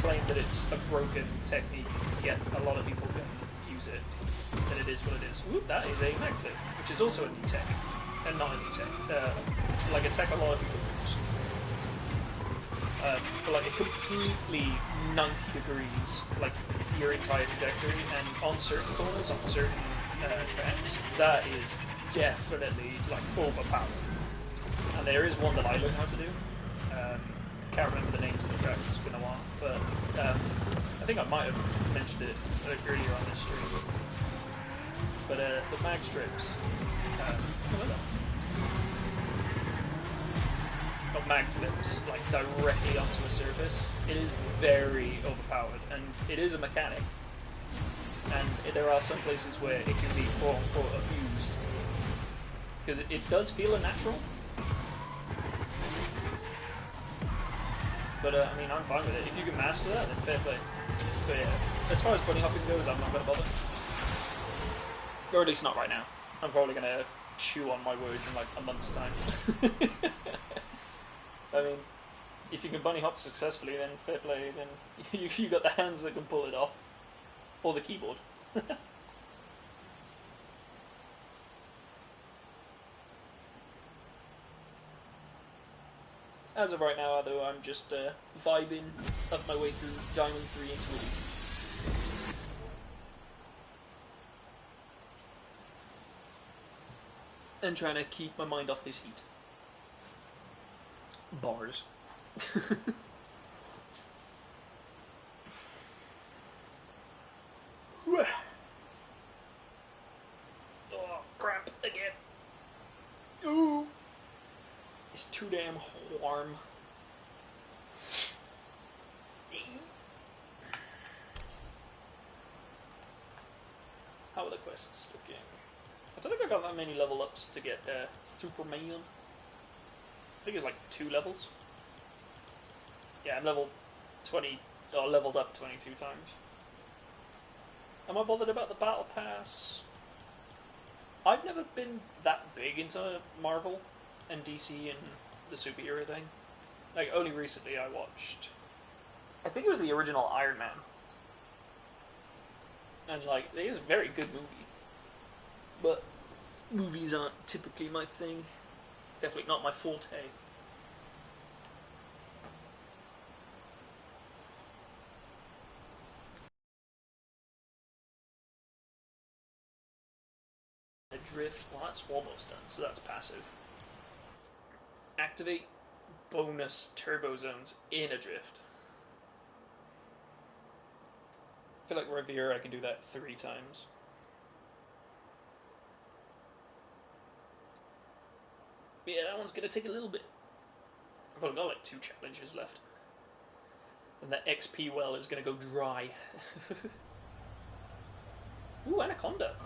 claim that it's a broken technique, yet a lot of people can use it, then it is what it is. Ooh, that is a mag flip, which is also a new tech. And not a new tech. Like a tech a lot of people use. for like a completely 90 degrees, like your entire trajectory, and on certain corners, on certain tracks, that is definitely like overpowered. And there is one that I learned how to do. Can't remember the names of the tracks, it's been a while, but I think I might have mentioned it earlier on this stream. But the mag strips, of mag flips, like directly onto a surface, it is very overpowered, and it is a mechanic. And there are some places where it can be quote unquote abused, because it does feel unnatural. But I mean, I'm fine with it. If you can master that, then fair play. But yeah, as far as bunny hopping goes, I'm not going to bother. Or at least not right now. I'm probably going to chew on my words in like a month's time. I mean, if you can bunny hop successfully, then fair play. Then you got the hands that can pull it off, or the keyboard. As of right now, though, I'm just vibing up my way through Diamond 3 into Elite. And trying to keep my mind off this heat. Bars. Oh, crap, again. Ooh. It's too damn warm. How are the quests looking? I don't think I got that many level ups to get Superman. I think it's like 2 levels. Yeah, I'm level 20, or leveled up 22 times. Am I bothered about the Battle Pass? I've never been that big into Marvel and DC and the superhero thing. Like, only recently I watched, I think it was the original Iron Man. And like, it is a very good movie. But movies aren't typically my thing. Definitely not my forte. Adrift, well that's almost done, so that's passive. Activate bonus turbo zones in Adrift. I feel like Revere I can do that 3 times. But yeah, that one's going to take a little bit. I've only got like 2 challenges left. And that XP well is going to go dry. Ooh, Anaconda.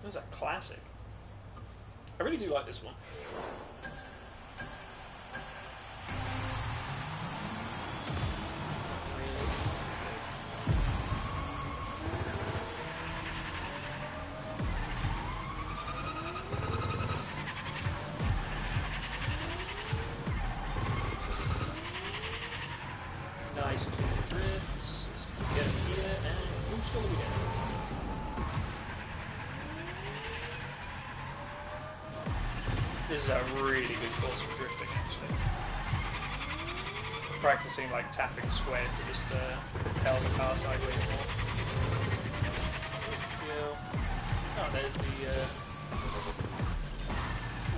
This is a classic. I really do like this one. Nice clean drifts. Let's get it here and boost all the way. This is a really good course for drifting, actually. Practicing like tapping square to just propel the car sideways more. Oh, there's the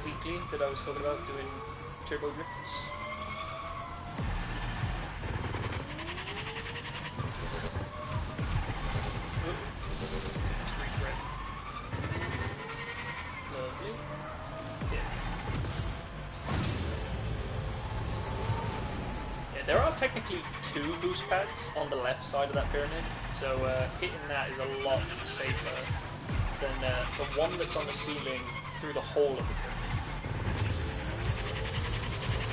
weekly that I was talking about doing turbo drifts. Lovely. Yeah, there are technically 2 boost pads on the left side of that pyramid, so hitting that is a lot safer than the one that's on the ceiling through the whole of the pyramid.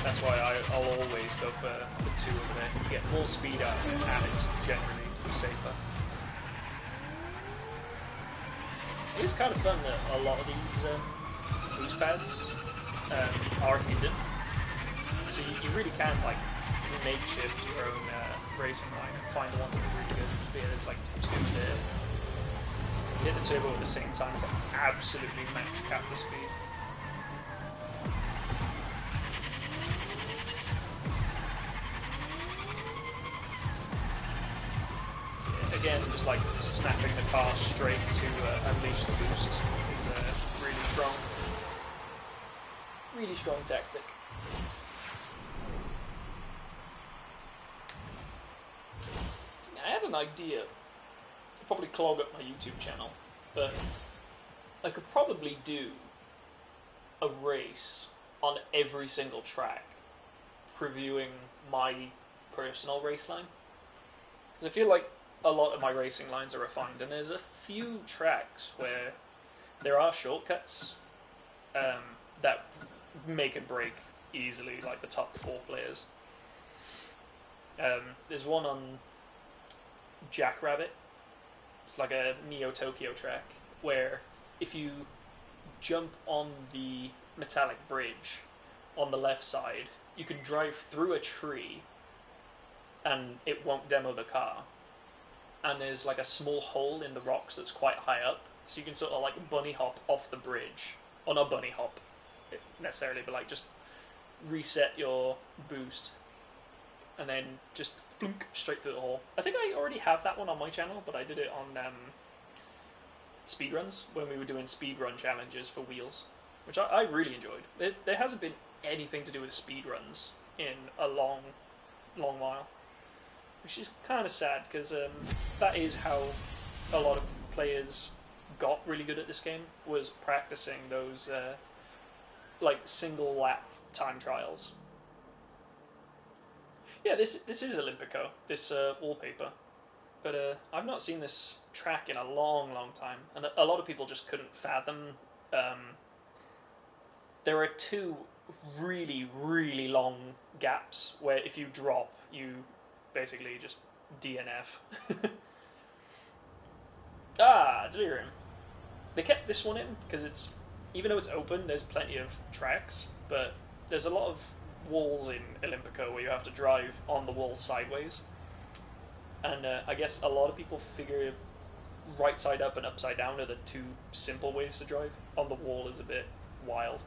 That's why I'll always go for the 2 over there. You get more speed out of it, and it's generally safer. It's kind of fun that a lot of these boost pads are hidden, so you really can like makeshift your own racing line and find the ones that are really good. Yeah, there's like 2 there. Hit the turbo at the same time to absolutely max cap the speed. just like snapping the car straight to unleash the boost is a really strong tactic. I had an idea. I'd probably clog up my YouTube channel, but I could probably do a race on every single track, previewing my personal race line. Because I feel like a lot of my racing lines are refined, and there's a few tracks where there are shortcuts that make and break easily, like the top 4 players. There's one on Jackrabbit. It's like a Neo Tokyo track where if you jump on the metallic bridge on the left side, you can drive through a tree and it won't demo the car. And there's like a small hole in the rocks that's quite high up, so you can sort of like bunny hop off the bridge. Or not bunny hop necessarily, but like just reset your boost and then just flunk straight through the hole. I think I already have that one on my channel, but I did it on speedruns when we were doing speedrun challenges for wheels, which I really enjoyed. There hasn't been anything to do with speedruns in a long while, which is kind of sad, because that is how a lot of players got really good at this game, was practicing those like single lap time trials. Yeah, this is Olympico, this wallpaper, but I've not seen this track in a long time, and a lot of people just couldn't fathom. There are 2 really long gaps where if you drop, you basically just DNF. Delirium. They kept this one in because it's, even though it's open, there's plenty of tracks, but there's a lot of walls in Olympico where you have to drive on the wall sideways. And I guess a lot of people figure right side up and upside down are the 2 simple ways to drive. On the wall is a bit wild.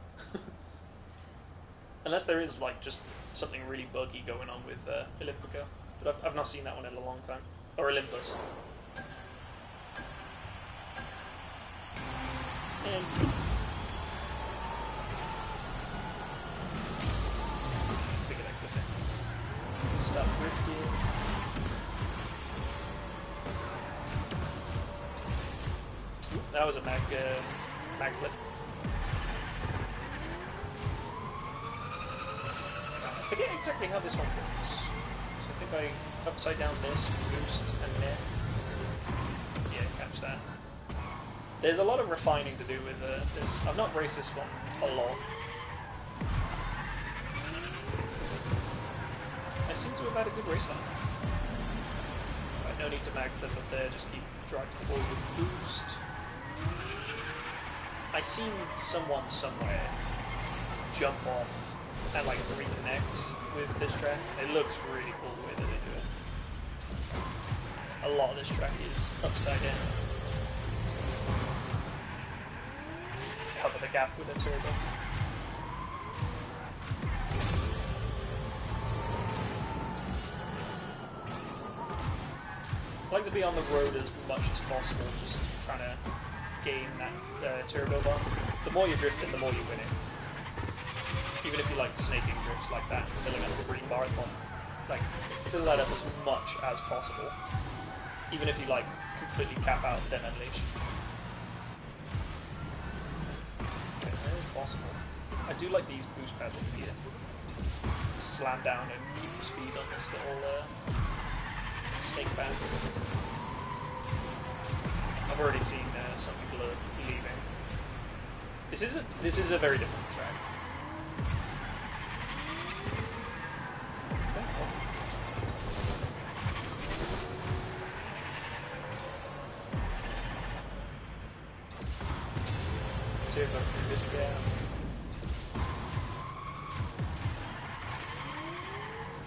Unless there is like just something really buggy going on with Olympico. But I've not seen that one in a long time. Or Olympus. And figure that could be. Stop drifting. That was a mag flip. I forget exactly how this one works. So I think I upside down this, boost, and then yeah, catch that. There's a lot of refining to do with this. I've not raced this one a lot. I seem to have had a good race line. Right, no need to mag flip up there, just keep driving forward with boost. I seen someone somewhere jump off and like reconnect with this track. It looks really cool the way that they do it. A lot of this track is upside down. Cover the gap with a turbo. I like to be on the road as much as possible, just trying to gain that turbo bar. The more you drift in, the more you win it. Even if you like snaking drifts like that, filling up the green bar at the bottom, like fill that up as much as possible. Even if you like completely cap out, then unleash. Okay, that is possible. I do like these boost pads here. Slam down and keep the speed on this little snake band. I've already seen some people are leaving. This is a very different track. Turbo through this gap.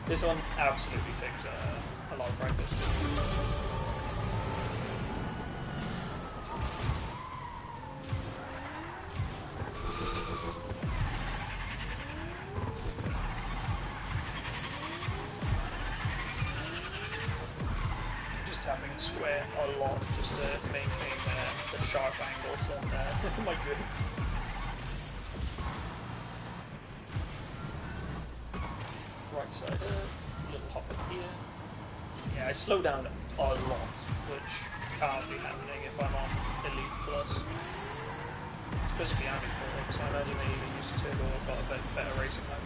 This one absolutely takes a lot of practice. Just tapping sweat a lot just to maintain the sharp angles on my drift. Right side up, little hop up here. Yeah, I slow down a lot, which can't be happening if I'm on Elite Plus. Especially Army Pro, so I imagine they even use Turbo, I've got a bit better racing life.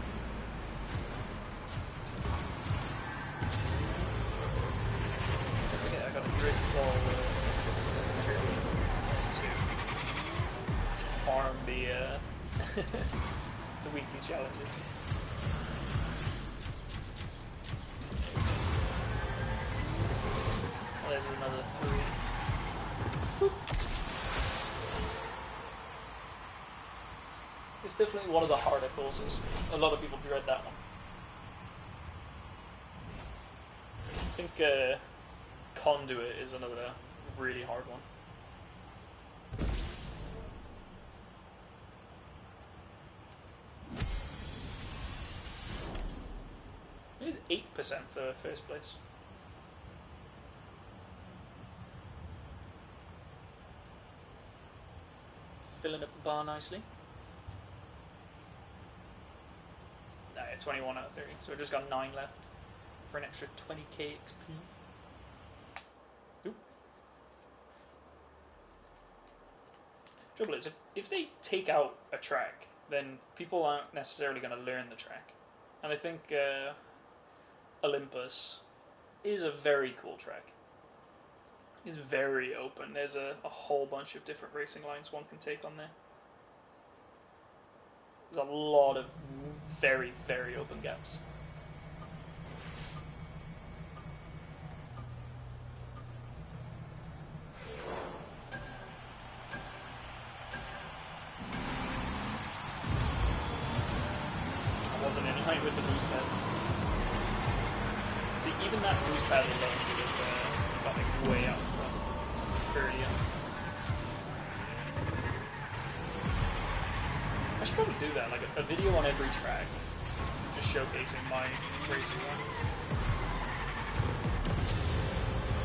I got a drift ball to farm the the weekly challenges. Oh, there's another 3. Whoop. It's definitely one of the harder courses. A lot of people dread that one. I think Conduit is another really hard one. It is 8% for first place. Filling up the bar nicely. No, yeah, 21 out of 30, so we've just got 9 left for an extra 20k XP. Oop. Trouble is, if they take out a track, then people aren't necessarily going to learn the track. And I think Olympus is a very cool track. It's very open. There's a whole bunch of different racing lines one can take on there. There's a lot of very, very open gaps. I wasn't in line with the boost pads. See, even that boost pad alone would have got me way out front earlier. I should probably do that, like a video on every track, just showcasing my racing line.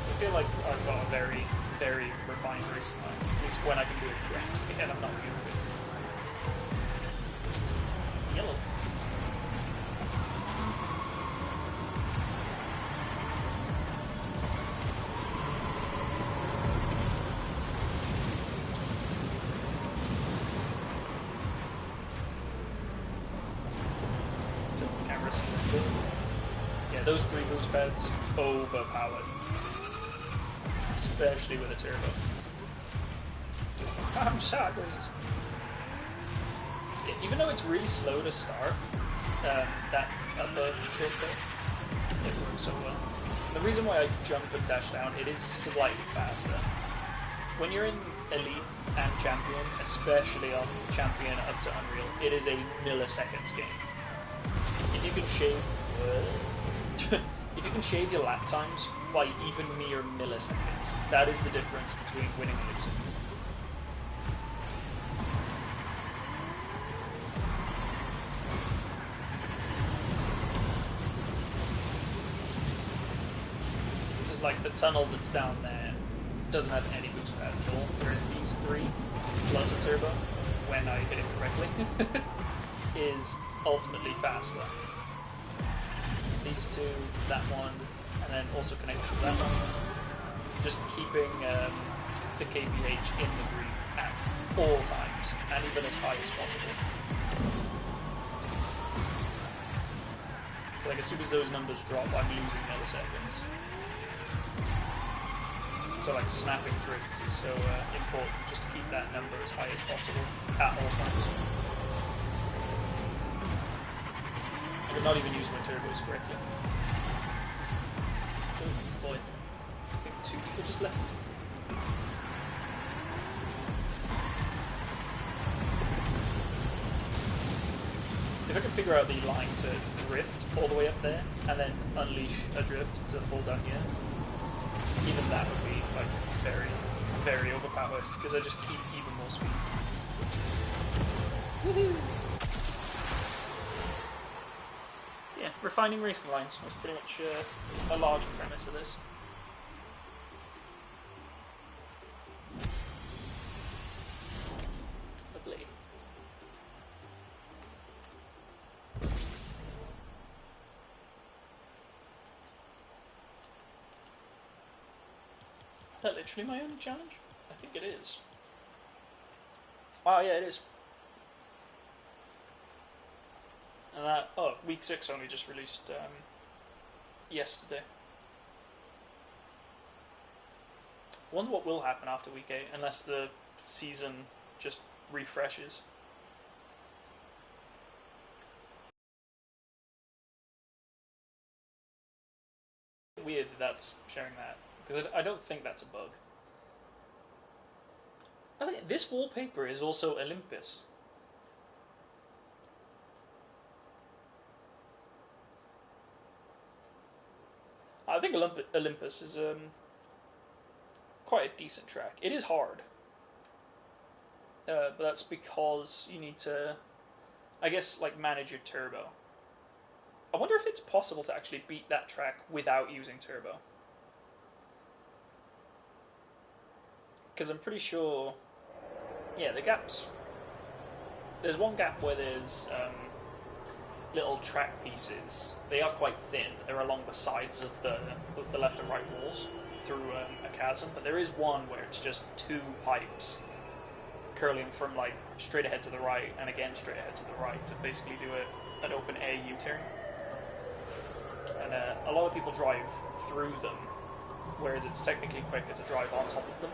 I feel like I've got a very, very refined racing line, at least when I can do it correctly, and I'm not used to it. Yellow. Yeah, those 3 boost pads, overpowered. Especially with a turbo. I'm sorry. Yeah, even though it's really slow to start, that upper trip there, it works so well. The reason why I jump and dash down, it is slightly faster. When you're in Elite and Champion, especially on Champion up to Unreal, it is a milliseconds game. If you can shave, if you can shave your lap times by even mere milliseconds, that is the difference between winning and losing. This is like the tunnel that's down there doesn't have any boost pads at all, whereas these 3 plus a turbo, when I hit it correctly, is ultimately faster. These 2, that one, and then also connected to that one. Just keeping the kph in the green at all times, and even as high as possible. So like as soon as those numbers drop, I'm losing milliseconds. So like snapping drifts is so important, just to keep that number as high as possible at all times. I could not even use my turbos correctly. Oh boy. I think 2 people just left. If I could figure out the line to drift all the way up there, and then unleash a drift to fall down here, even that would be like very, very overpowered, because I just keep even more speed. Woohoo! Yeah, refining racing lines was pretty much a large premise of this. Is that literally my only challenge? I think it is. Wow, yeah, it is. And that, week 6 only just released yesterday. I wonder what will happen after week 8, unless the season just refreshes. Weird that's showing that, because I don't think that's a bug. I think this wallpaper is also Olympus. I think Olympus is quite a decent track. It is hard, but that's because you need to, I guess, like manage your turbo. I wonder if it's possible to actually beat that track without using turbo. Because I'm pretty sure, yeah, the gaps. There's one gap where there's little track pieces. They are quite thin. They're along the sides of the left and right walls through a chasm. But there is one where it's just 2 pipes curling from like straight ahead to the right and again straight ahead to the right to basically do an open A U-turn. And a lot of people drive through them, whereas it's technically quicker to drive on top of them.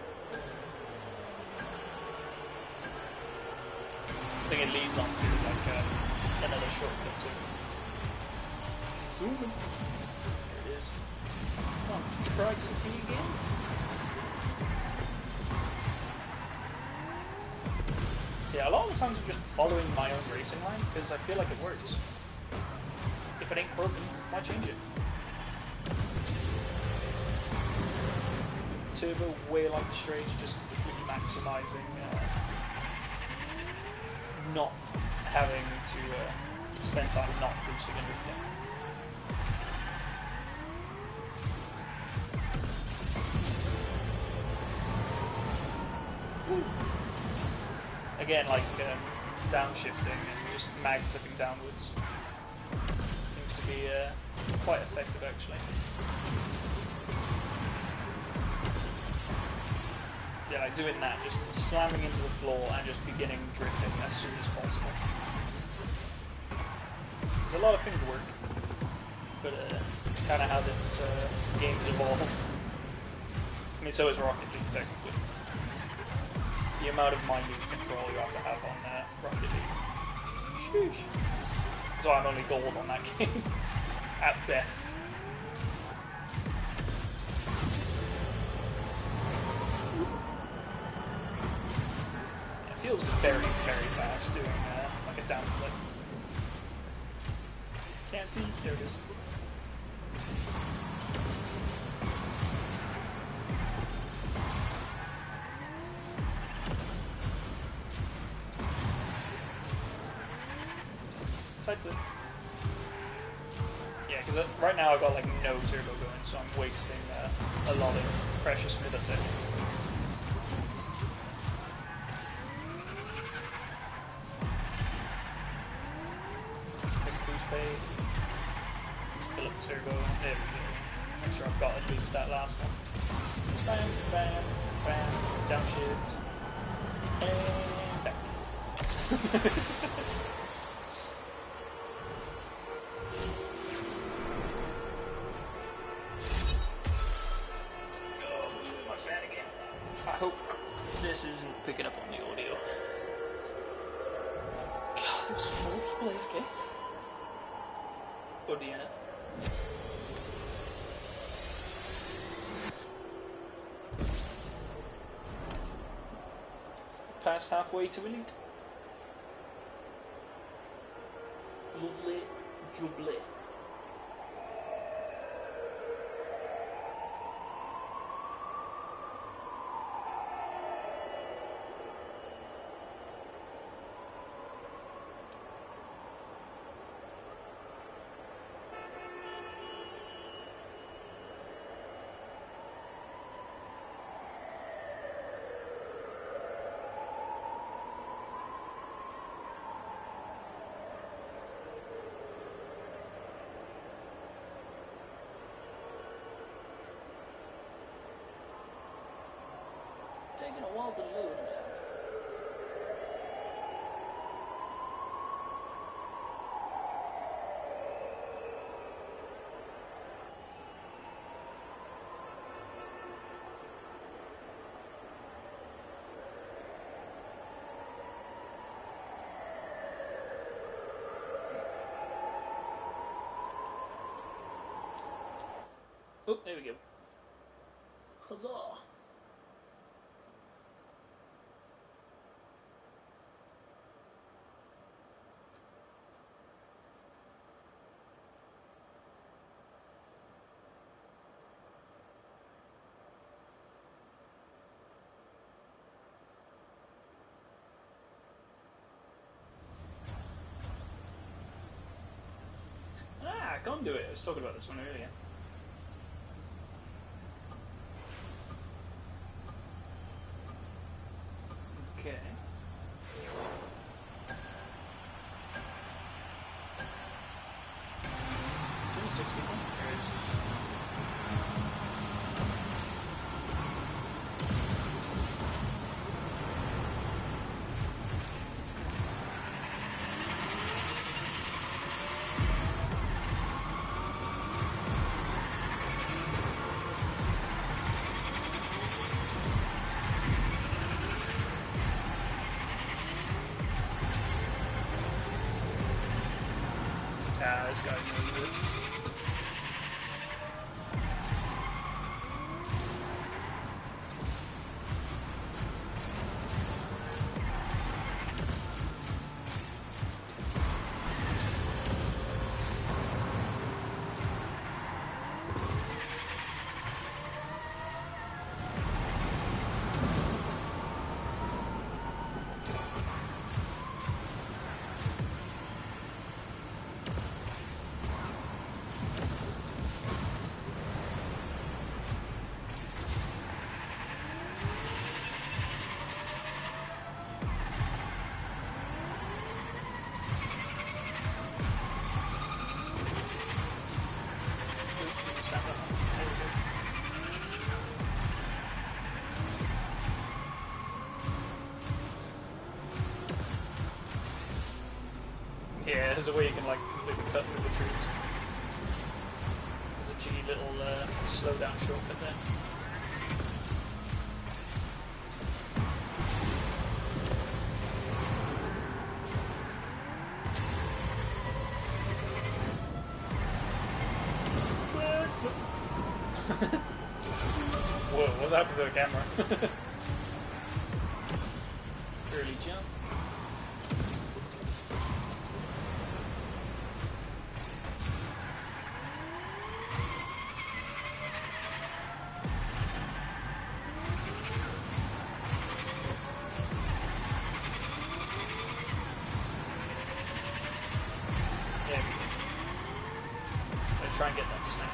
I think it leads on to like another shortcut too. Ooh. There it is. Come on, Tri-City again. So yeah, a lot of the times I'm just following my own racing line because I feel like it works. If it ain't broken, why change it? Turbo way along the straight, just completely maximising, not having to spend time not boosting and drifting. Again, like downshifting and just mag flipping downwards seems to be quite effective actually. Yeah, like doing that, just slamming into the floor and just beginning drifting as soon as possible. There's a lot of things work, but it's kind of how this game's evolved. I mean, so is Rocket League technically. The amount of minute control you have to have on Rocket League. Sheesh. So I'm only gold on that game, at best. It feels very, very fast doing like a down flip. Can't see, there it is. Side flip. Yeah, because right now I've got like no turbo going, so I'm wasting a lot of precious milliseconds. Miss the boost fade. Fill up turbo. There we go. Make sure I've got at least that last one. Bam, bam, bam. Downshift. And back. I hope this isn't picking up on the audio. God, there's 4 people AFK. Go DN it. Past halfway to elite. Lovely jubbly. taking a while to load now. Oh, there we go. Huzzah! Ah, Conduit. I was talking about this one earlier. Okay. It's only 6 people. There it is. Ah, this guy knows it. Yeah, there's a way you can like completely cut through the trees. There's a cheeky little slow down shortcut there. Whoa, what's happened to the camera? Early jump. Try and get that snap.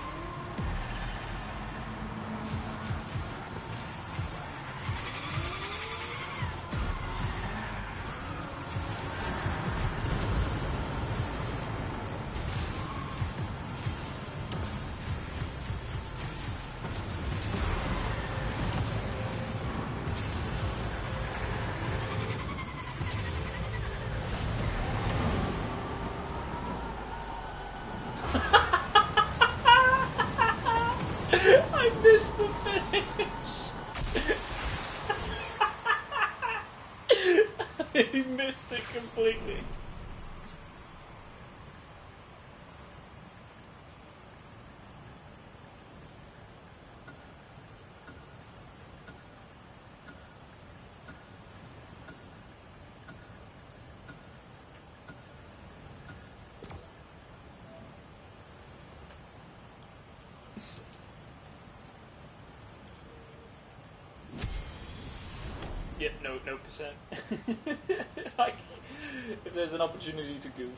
I missed the finish! He missed it completely. Yep, no percent. Like, if there's an opportunity to goof.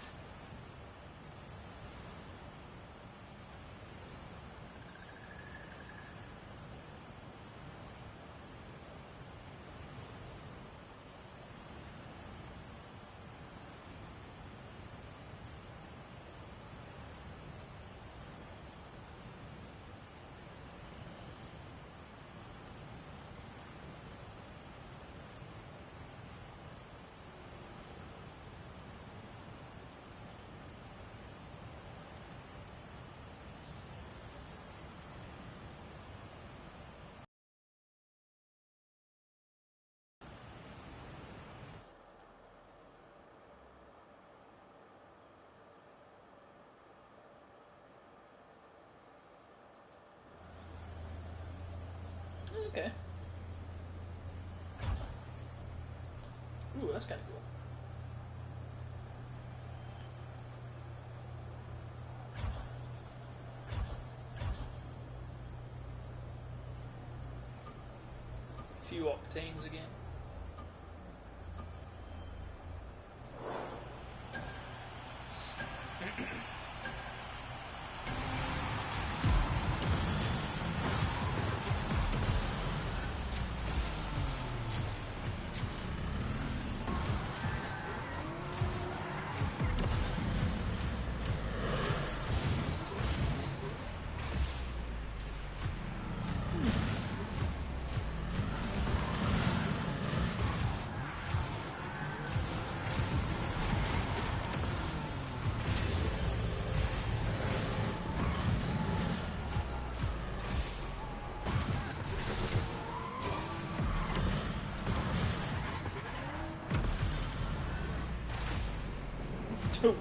Okay. Ooh, that's kind of cool. Few octanes again.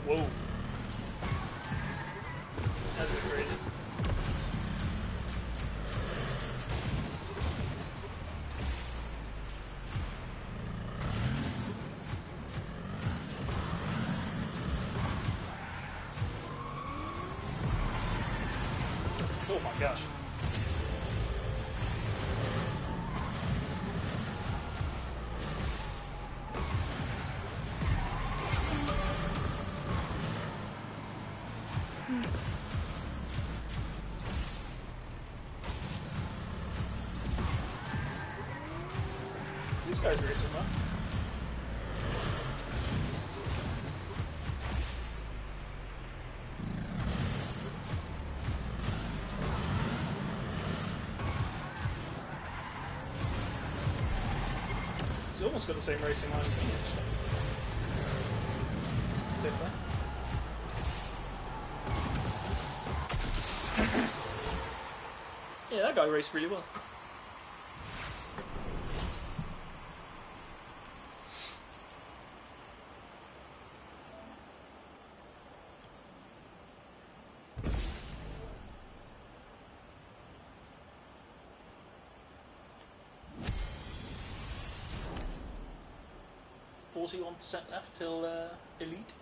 Whoa. That's a bit crazy. Oh my gosh. These guys are racing, huh? He's almost got the same racing line as me, actually. Definitely. Yeah, that guy raced really well. %41 left till elite.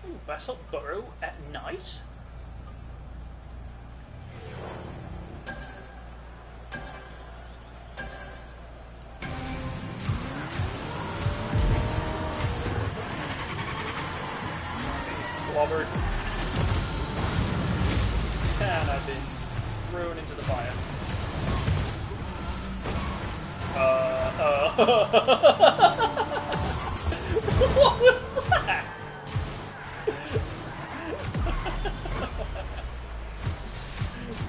Ooh, Basalt Burrow at night? Clobbered. And I've been thrown into the fire. What was that?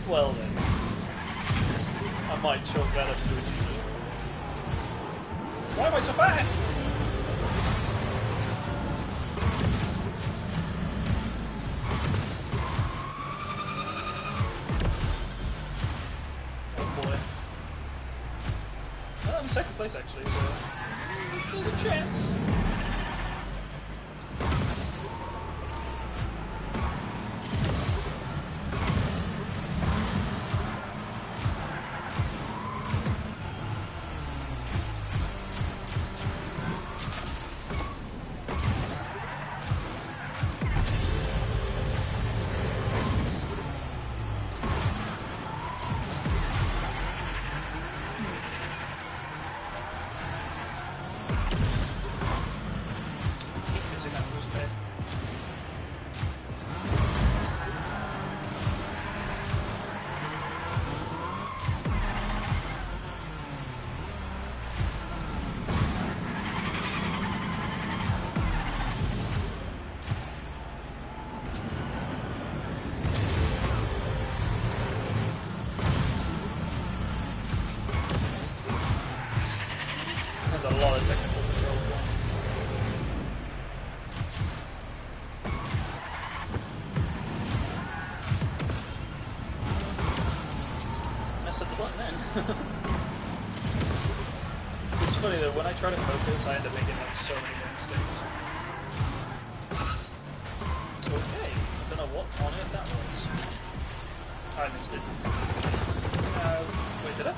Well then. I might chalk that up to a GG. Why am I so fast? Oh boy. Well, I'm in second place actually, so there's a chance. button then. It's funny though, when I try to focus, I end up making like so many more mistakes. Okay, I don't know what on earth that was. I missed it. Wait, did I?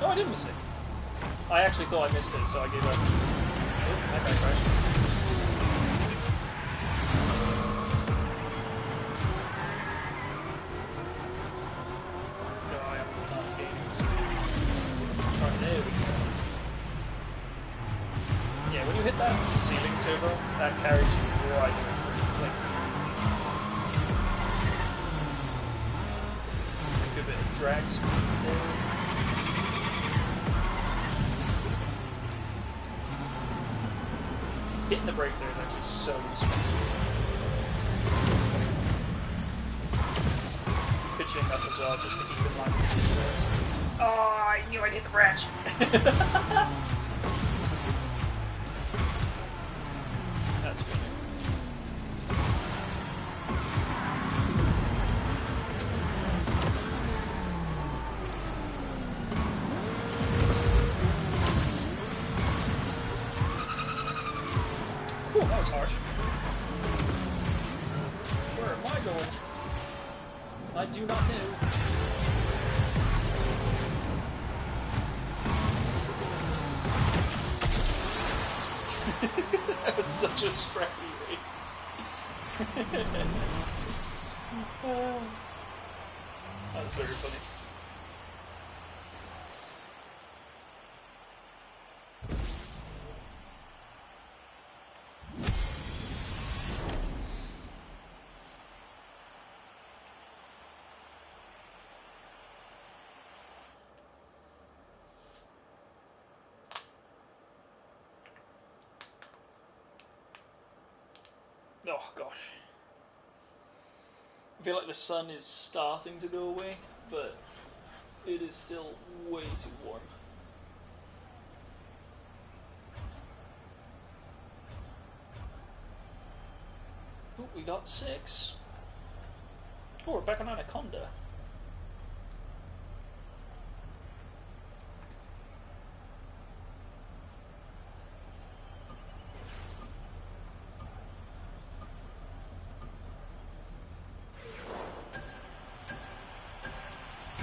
No, I didn't miss it. I actually thought I missed it, so I gave up. Oh, that guy crashed. No, I am not gaining speed. Right, there we go. Yeah, when you hit that ceiling turbo, that carries you right over. Like, a good bit of drag speed there. Hitting the brakes there is actually so useful. Pitching up as well, just to keep in line with the stairs. Oh, I knew I'd hit the branch! That's funny. Cool, that was harsh. Where am I going? I do not know. That was such a scrappy race. That was very funny. Oh gosh. I feel like the sun is starting to go away, but it is still way too warm. Oh, we got 6. Oh, we're back on Anaconda.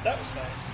That was fast.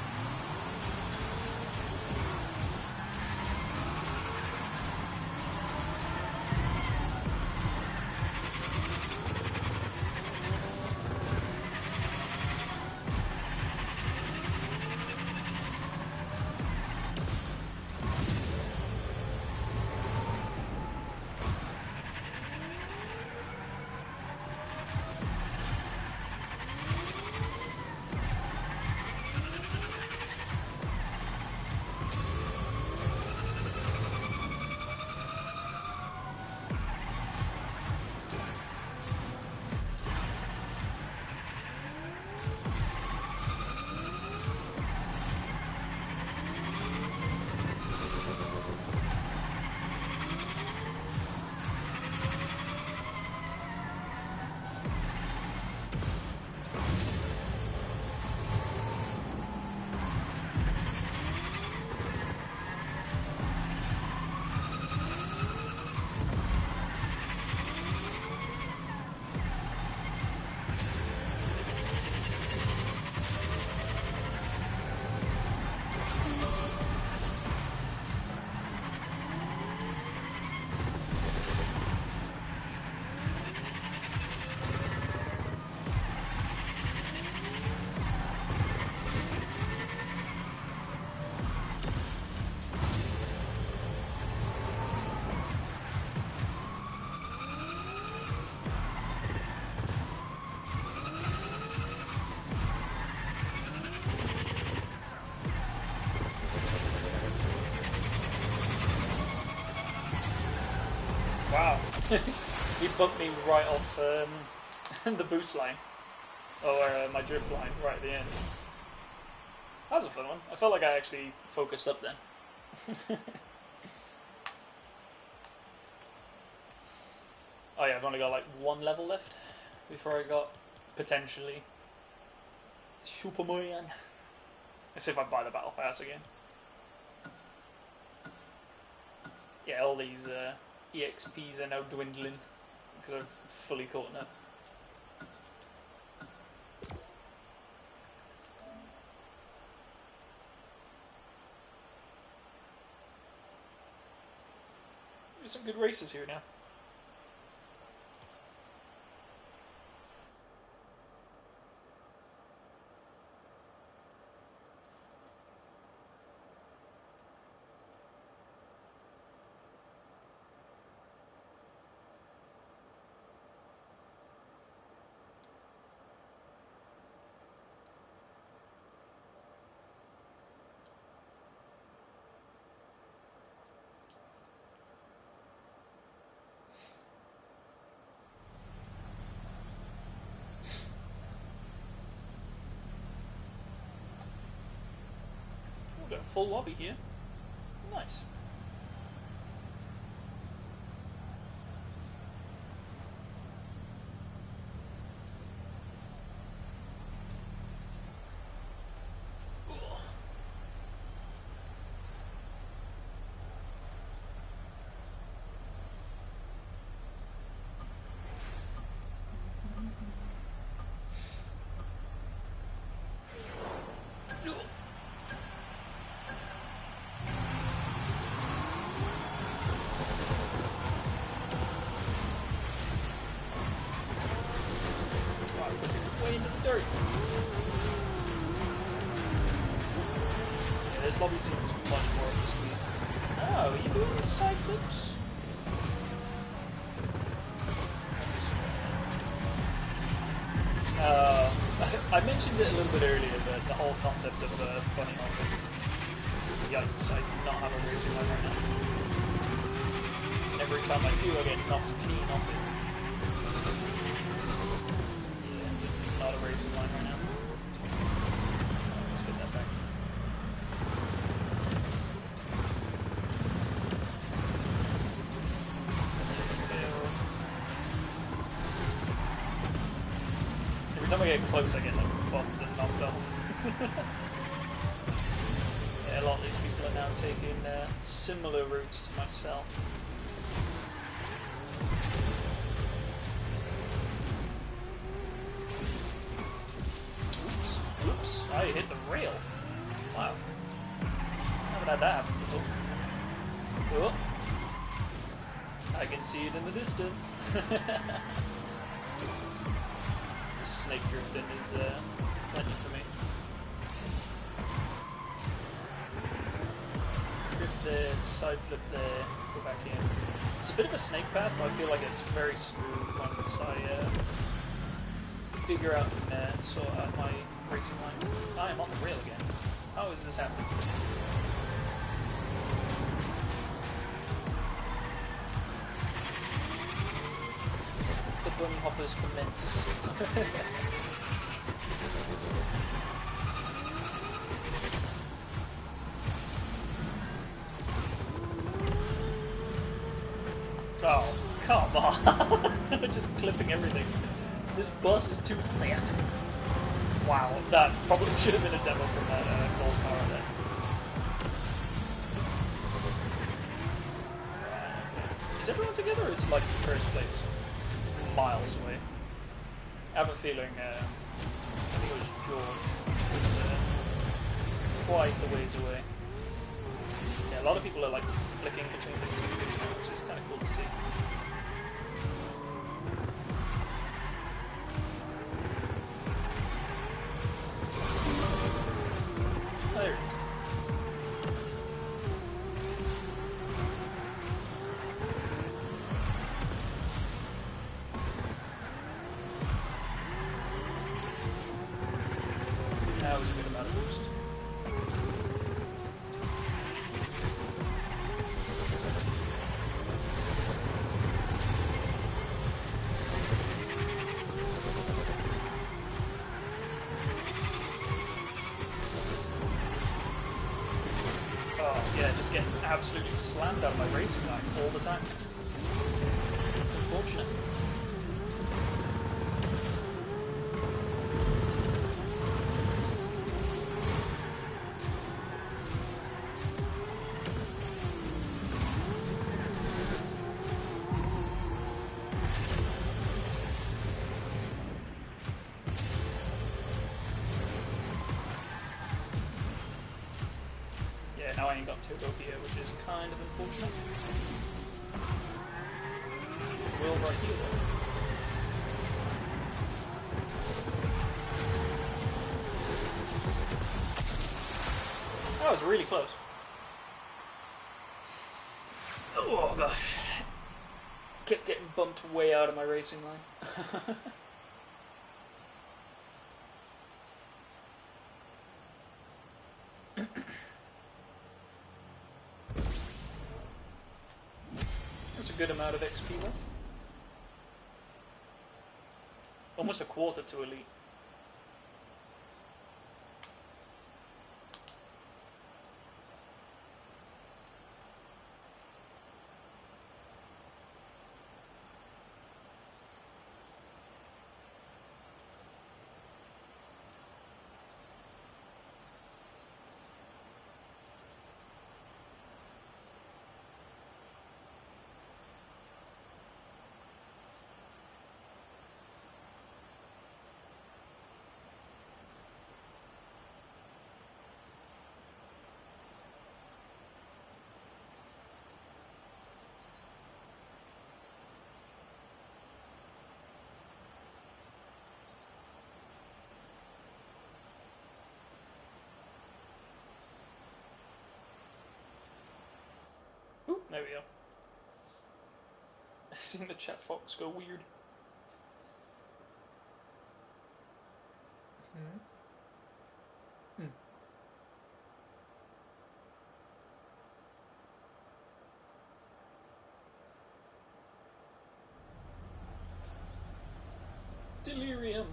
Wow. He bumped me right off the boost line. Or my drift line right at the end. That was a fun one. I felt like I actually focused up then. Oh yeah, I've only got like 1 level left before I got potentially Superman. Let's see if I buy the battle pass again. Yeah, all these EXPs are now dwindling because I've fully caught up. There's some good races here now. We've got a full lobby here. Nice. Way into the dirt. Yeah, this lobby seems much more up to speed. Oh, are you doing the side flips? I mentioned it a little bit earlier, but the whole concept of bunny hopping. Yikes, I do not have a racing line right now. Every time I do, I get knocked clean off it. Not a racing line right now. Let's get that back. Every time I get close, I get like bumped and knocked off. Yeah, a lot of these people are now taking similar routes to myself. Oops, I hit the rail. Wow. Haven't had that happen before. Oh. I can see it in the distance. Snake drifting is plenty for me. Drift there, side flip there, go back in. It's a bit of a snake path, but I feel like it's very smooth once I figure out and sort out my racing line. I am on the rail again. How is this happening? The bunny hoppers commence. Oh, come on! Just clipping everything. This bus is too thick. Wow, that probably should have been a demo from that gold car there. Is everyone together or is like first place miles away? I have a feeling, I think it was George, was quite the ways away. Yeah, a lot of people are like flicking between these two groups now, which is kind of cool to see. There it is. That was a good amount of boost. Oh yeah, just getting absolutely slammed out of my racing line all the time. It's unfortunate. dying got turbo here, which is kind of unfortunate. Will right here though. That was really close. Oh gosh. Kept getting bumped way out of my racing line. That's a good amount of XP though. Almost a quarter to elite. Ooh, there we go. I've seen the chat box go weird. Delirium.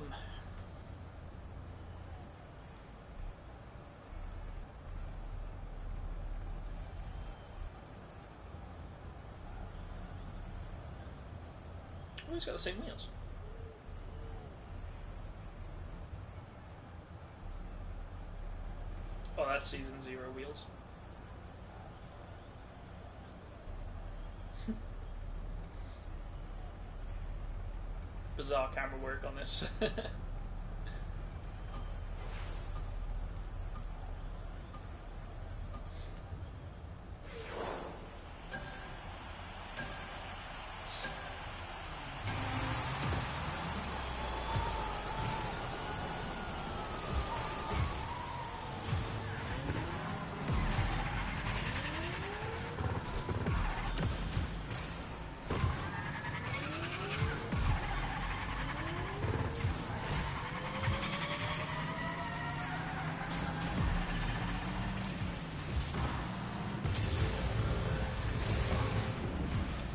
Oh, he's got the same wheels. Oh, that's Season 0 wheels. Bizarre camera work on this.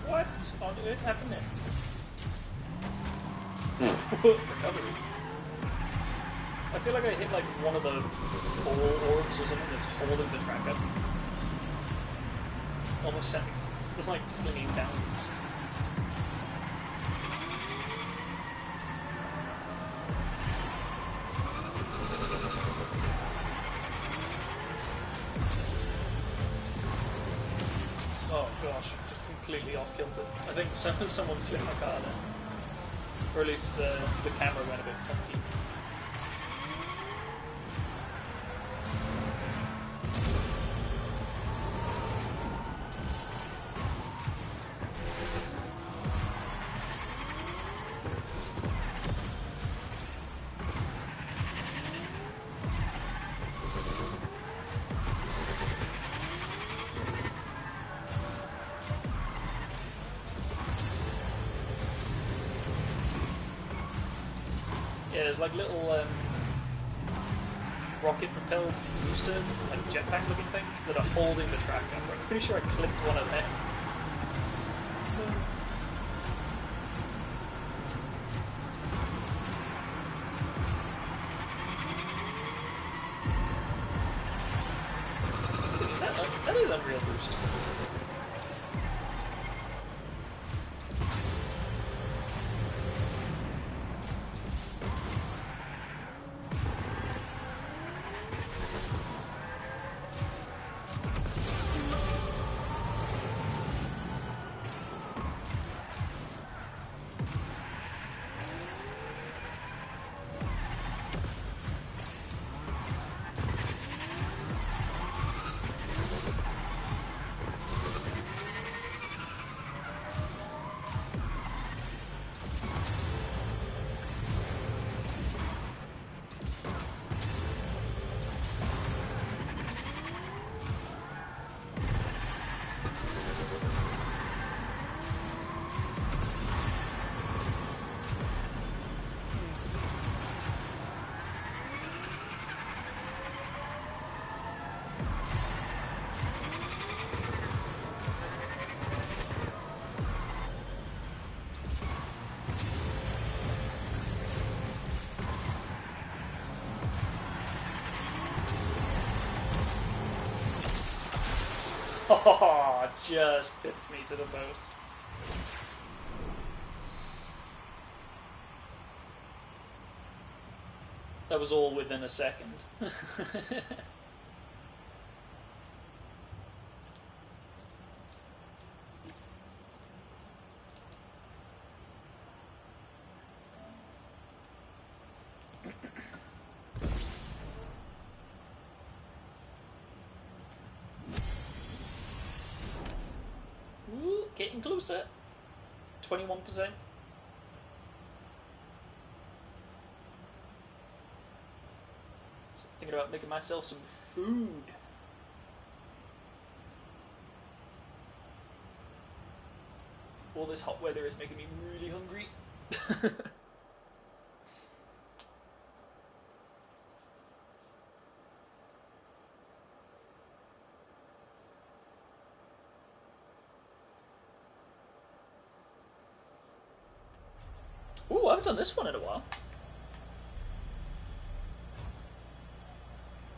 What on earth happened there? Recovery. I feel like I hit like one of the ball orbs or something that's holding the track up. Almost sent me like flinging downwards. Oh gosh, just completely off kilter. I think someone flipped my car there. Or at least the camera went a bit funky. Yeah, there's like little rocket-propelled booster, like jetpack-looking things that are holding the track up. I'm pretty sure I clipped one of them. That is Unreal Boost. Oh, just pipped me to the post. That was all within a second. Ooh, getting closer. 21%. Thinking about making myself some food. All this hot weather is making me really hungry. Ooh, I haven't done this one in a while.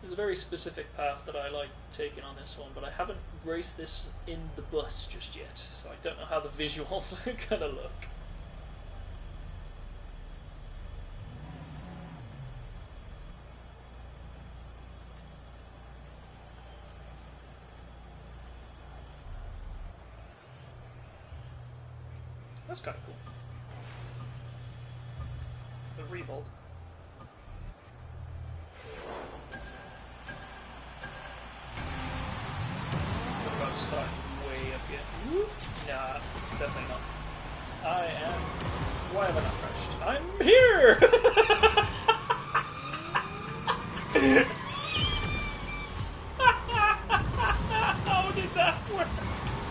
There's a very specific path that I like taking on this one, but I haven't raced this in the bus just yet, so I don't know how the visuals are gonna look. That's kind of cool. The revolt. What about starting way up here? Whoop. Nah, definitely not. I am. Why have I not crashed? I'm here! How did that work?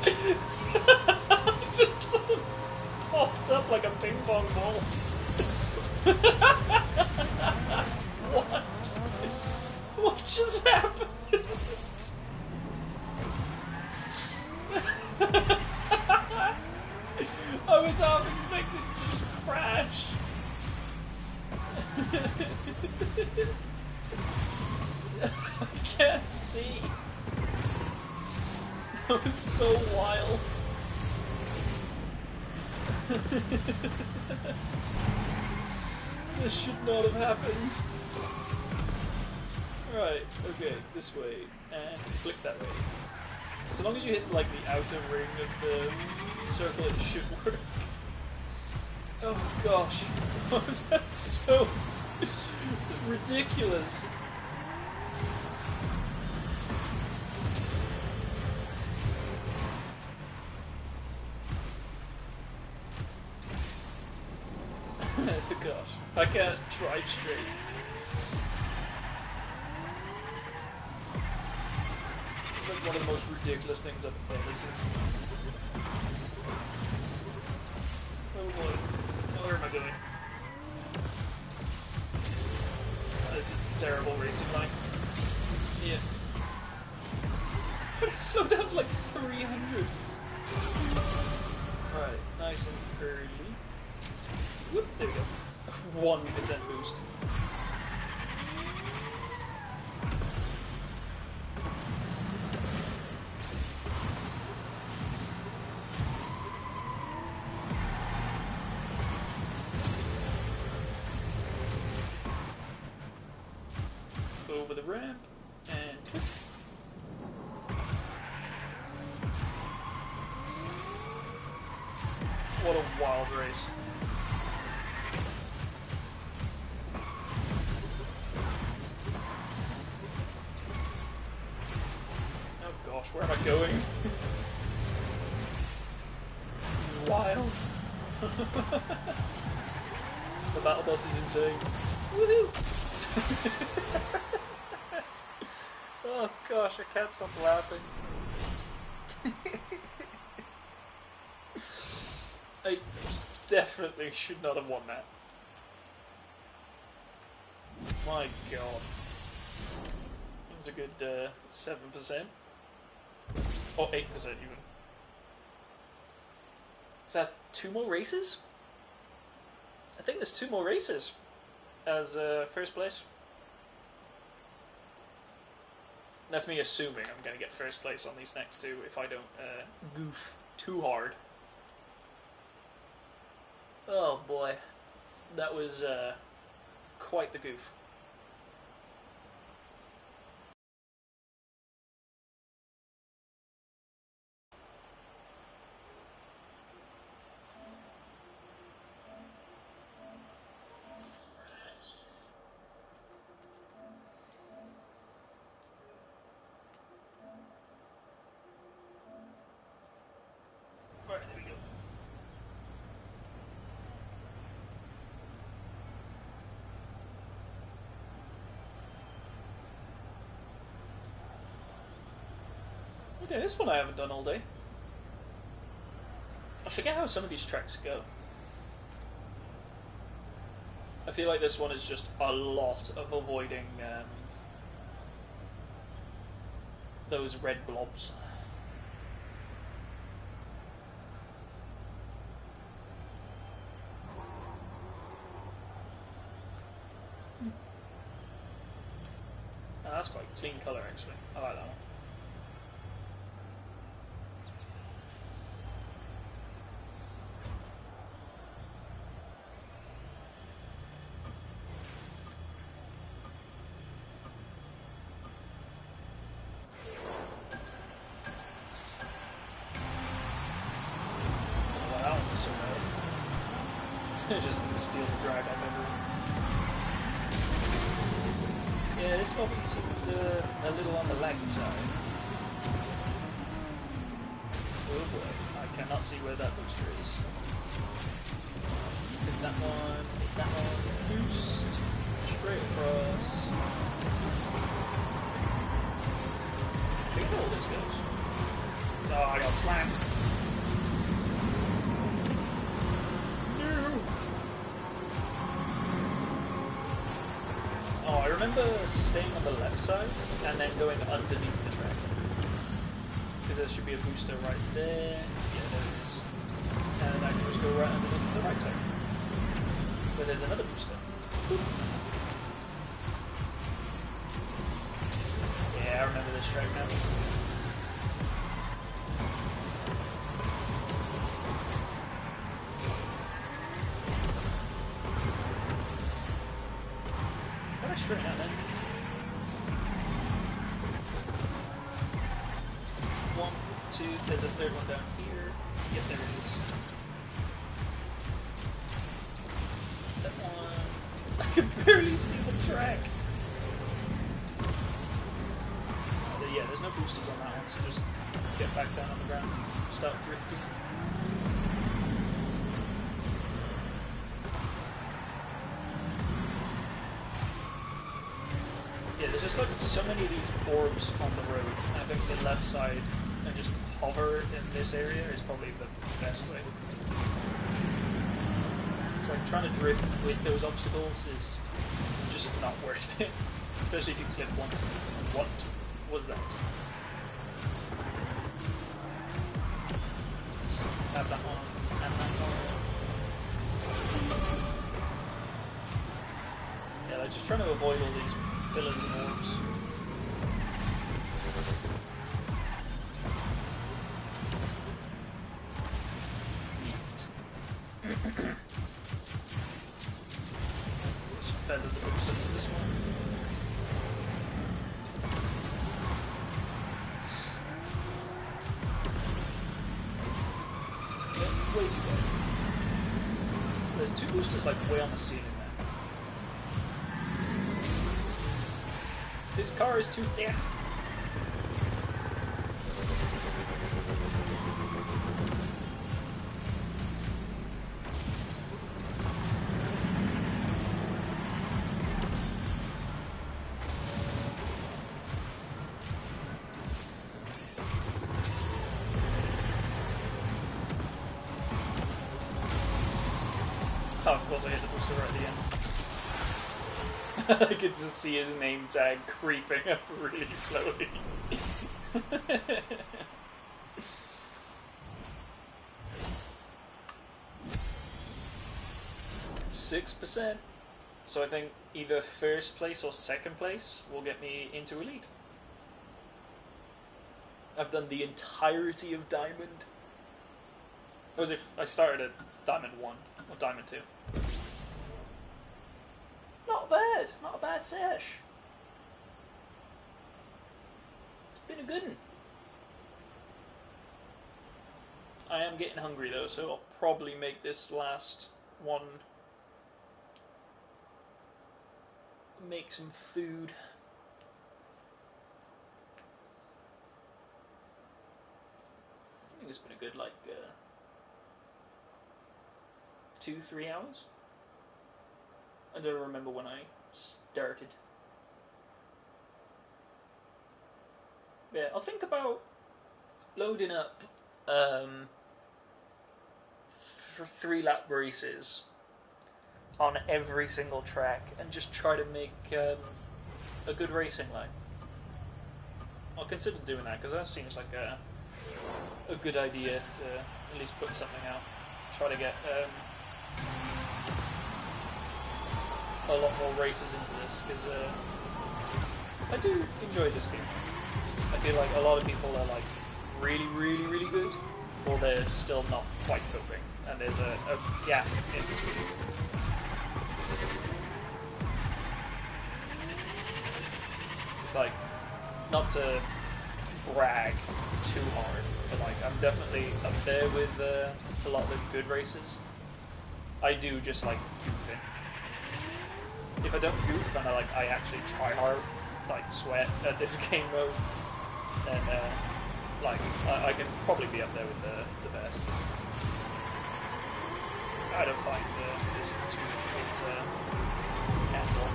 It just sort of popped up like a ping pong ball. What? What just happened? I was half expecting to just crash. I can't see. That was so wild. This should not have happened. Right, okay, this way, and click that way. So long as you hit like the outer ring of the circle, it should work. Oh gosh, that's so ridiculous. Gosh, I can't drive straight. It's like one of the most ridiculous things I've ever seen. Oh boy. Now where am I going? This is a terrible racing line. Yeah. But it's so down to like 300. Right, nice and curly. Whoop, there we go. 1% boost. Over the ramp and twist. What a wild race. Oh gosh, where am I going? Wild. The battle bus is insane. Woohoo! Oh gosh, I can't stop laughing. I definitely should not have won that. My god. That's a good 7%. Or 8% even. Is that 2 more races? I think there's 2 more races as first place. That's me assuming I'm going to get first place on these next two if I don't goof too hard. Oh boy, that was quite the goof. Alright, there we go. Okay, this one I haven't done all day. I forget how some of these tracks go. I feel like this one is just a lot of avoiding those red blobs. Oh, that's quite a clean colour actually. I like that one. Just steal the drag I've ever. Yeah, this hobby seems a little on the laggy side. Oh boy, I cannot see where that booster is. Hit that one, boost, straight across. Look at all this goes. Oh, I got slammed. I remember staying on the left side and then going underneath the track. Because there should be a booster right there. Yeah, there it is. And I can just go right underneath the right side. Where there's another booster. Boop. Yeah, I remember this track now. Straighten out then. One, two, there's a third one down here. Yep, there it is. That one. I can barely see the track. But yeah, there's no boosters on that one, so just get back down on the ground. Start drifting. Yeah, there's just like so many of these orbs on the road. I think the left side and just hover in this area is probably the best way. So like trying to drift with those obstacles is just not worth it. Especially if you clip one. What was that? Tap that one, and that one. Yeah, like just trying to avoid all these pillars and orbs. Just feather the books into this one. Yeah, way too bad. There's two boosters like way on the ceiling. This car is too thick. Oh, of course I hit the booster right at the end. I could just see his name tag creeping up really slowly. 6%. So I think either first place or second place will get me into Elite. I've done the entirety of Diamond. As if I started at Diamond 1 or Diamond 2. Not bad. Not a bad sesh. It's been a good one. I am getting hungry though, so I'll probably make this last one. Make some food. I think it's been a good 2-3 hours. I don't remember when I started. Yeah, I'll think about loading up for 3-lap races on every single track and just try to make a good racing line. I'll consider doing that because that seems like a good idea to at least put something out. Try to get a lot more races into this because I do enjoy this game. I feel like a lot of people are like really, really, really good, or they're still not quite coping, and there's a gap in between. It's like, not to brag too hard, but like I'm definitely up there with a lot of the good races. I do just like goofing. If I don't goof and I actually try hard, like sweat at this game mode, then I can probably be up there with the best. I don't find this too difficult to handle.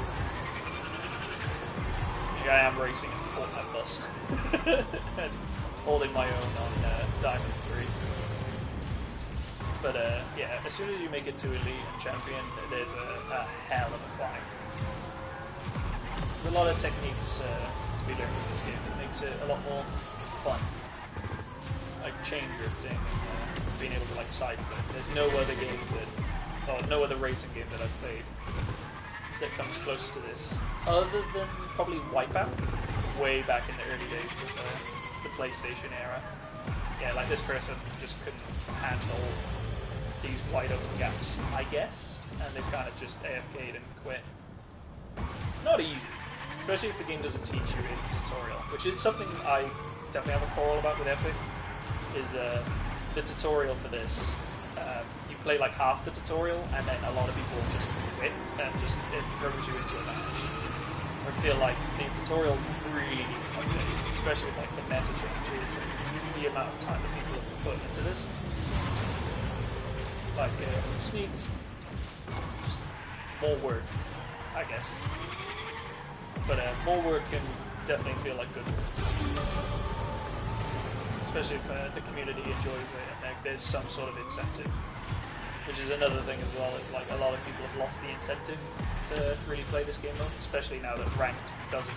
I am racing in the Fortnite bus and holding my own on Diamond 3. But yeah, as soon as you make it to Elite and Champion, there's a hell of a climb. There's a lot of techniques to be learned in this game that makes it a lot more fun. Like chain drifting, being able to like side flip. There's no other game no other racing game that I've played that comes close to this, other than probably Wipeout, way back in the early days of the PlayStation era. Yeah, like this person just couldn't handle these wide open gaps, I guess, and they've kind of just AFK'd and quit. It's not easy, especially if the game doesn't teach you in the tutorial, which is something I definitely have a quarrel about with Epic, is the tutorial for this. You play like half the tutorial, and then a lot of people just quit, and it throws you into a match. I feel like the tutorial really needs an update, especially with like the meta changes and the amount of time that people have put into this. Like, it just needs just more work, I guess. But more work can definitely feel like good work. Especially if the community enjoys it and there's some sort of incentive. Which is another thing as well, is like a lot of people have lost the incentive to really play this game mode, especially now that ranked doesn't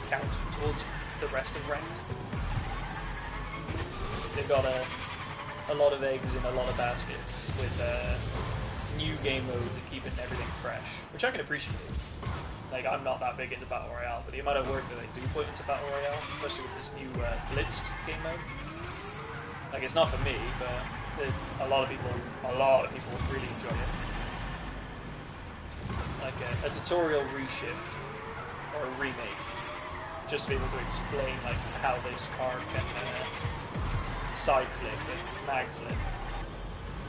count towards the rest of ranked. They've got a lot of eggs in a lot of baskets with new game modes and keeping everything fresh, which I can appreciate. Like, I'm not that big into Battle Royale, but the amount of work that they do put into Battle Royale, especially with this new Blitzed game mode, like, it's not for me, but a lot of people really enjoy it. Like a tutorial reshift or a remake, just to be able to explain like how this car can side flip and mag flip,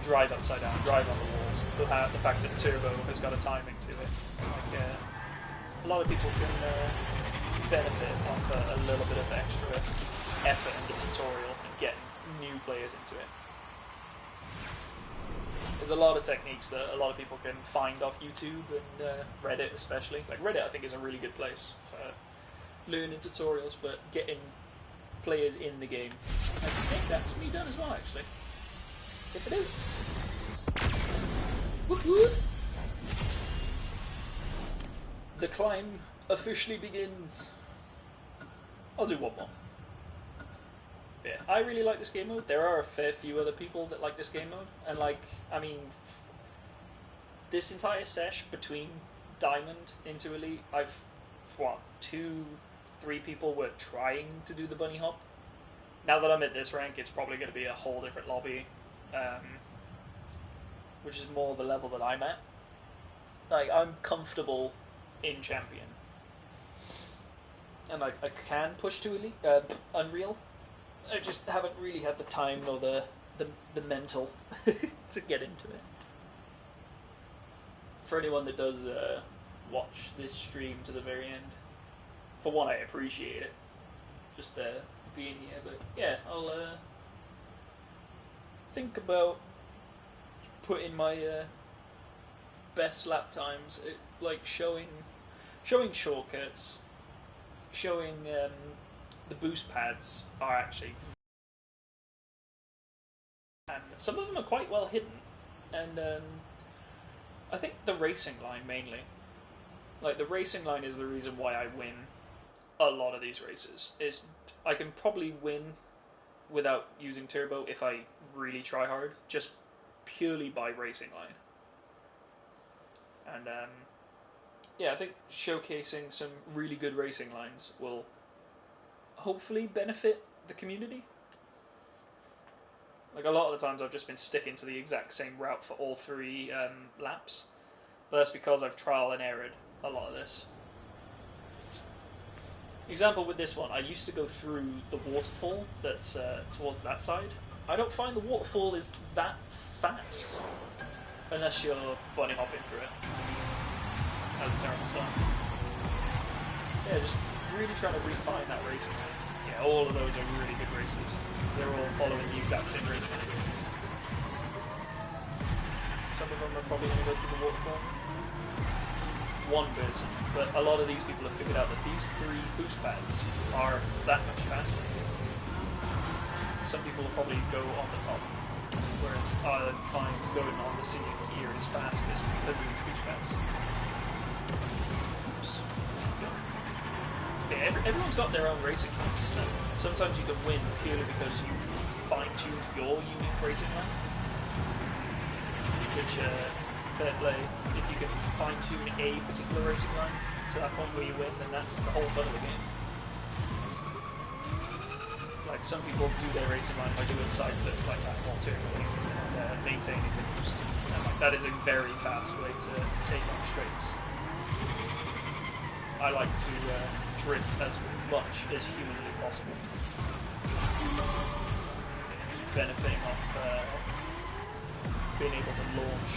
drive upside down, drive on the walls. The fact that turbo has got a timing to it. Like, a lot of people can benefit off a little bit of extra effort in the tutorial and get new players into it. There's a lot of techniques that a lot of people can find off YouTube and Reddit especially. Like Reddit I think is a really good place for learning tutorials, but getting players in the game. I think that's me done as well actually. If it is. Woo-hoo! The climb officially begins. I'll do one more. Yeah, I really like this game mode. There are a fair few other people that like this game mode, and like, I mean, this entire sesh between Diamond into Elite, I've 2-3 people were trying to do the bunny hop, Now that I'm at this rank, it's probably going to be a whole different lobby, which is more the level that I'm at. Like, I'm comfortable in champion, and I can push to elite, Unreal. I just haven't really had the time or the mental to get into it. For anyone that does watch this stream to the very end, for one, I appreciate it. Just being here, but yeah, I'll think about putting my best lap times, like showing shortcuts, showing the boost pads are actually, and some of them are quite well hidden, and I think the racing line mainly. Like, the racing line is the reason why I win a lot of these races. Is I can probably win without using turbo if I really try hard, just purely by racing line. And yeah, I think showcasing some really good racing lines will hopefully benefit the community. Like, a lot of the times I've just been sticking to the exact same route for all 3 laps, but that's because I've trial and errored a lot of this. Example with this one, I used to go through the waterfall that's towards that side. I don't find the waterfall is that fast unless you're bunny hopping through it. That was a terrible start. Yeah, just really trying to refine that racing. Yeah, all of those are really good races. They're all following the exact same racing. Some of them are probably going to go through the waterfall. One person, but a lot of these people have figured out that these 3 boost pads are that much faster. Some people will probably go on the top, whereas I find going on the scenic gear is fastest because of these boost pads. Oops. Okay, everyone's got their own racing lines. Sometimes you can win purely because you fine-tune your unique racing line, which fair play. If you can fine-tune a particular racing line to that point where you win, then that's the whole fun of the game. Like, some people do their racing line by doing side flips like that while turning and maintaining the boost. And like, that is a very fast way to take on straights. I like to drift as much as humanly possible. Just benefiting off being able to launch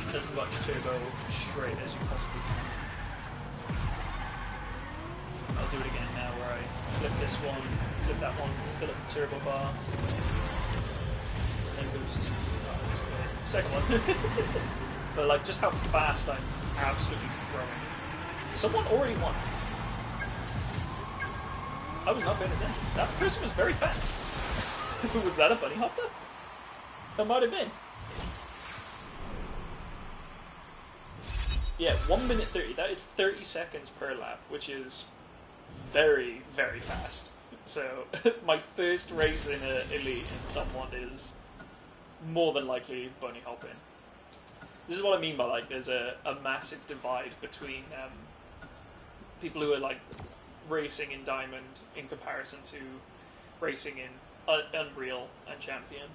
as much turbo straight as you possibly can. I'll do it again now where I flip this one, flip that one, fill up the turbo bar, and then boost. Oh, this is the second one. But like, just how fast I'm absolutely throwing. Someone already won. I was not paying attention. That person was very fast. Was that a bunny hopper? That might have been. Yeah, 1 minute 30. That is 30 seconds per lap, which is very, very fast. So, my first race in Elite in someone is more than likely bunny hopping. This is what I mean by, like, there's a massive divide between people who are, like, racing in Diamond in comparison to racing in Unreal and Champion.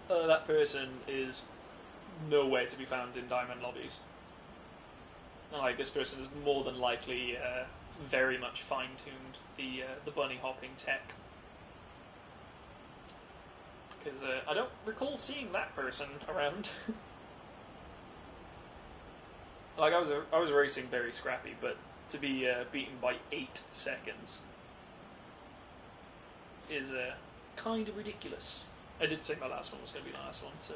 That person is nowhere to be found in Diamond lobbies. Like, this person is more than likely very much fine-tuned the bunny hopping tech. Because I don't recall seeing that person around. Like, I was racing very scrappy, but to be beaten by 8 seconds is kind of ridiculous. I did say my last one was going to be the last one, so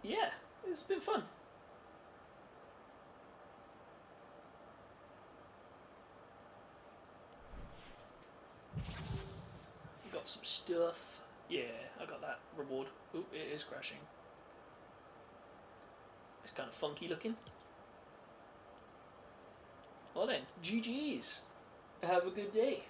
yeah, it's been fun. Got some stuff. Yeah, I got that reward. Ooh, it is crashing. It's kind of funky looking. Well then, GG's. Have a good day.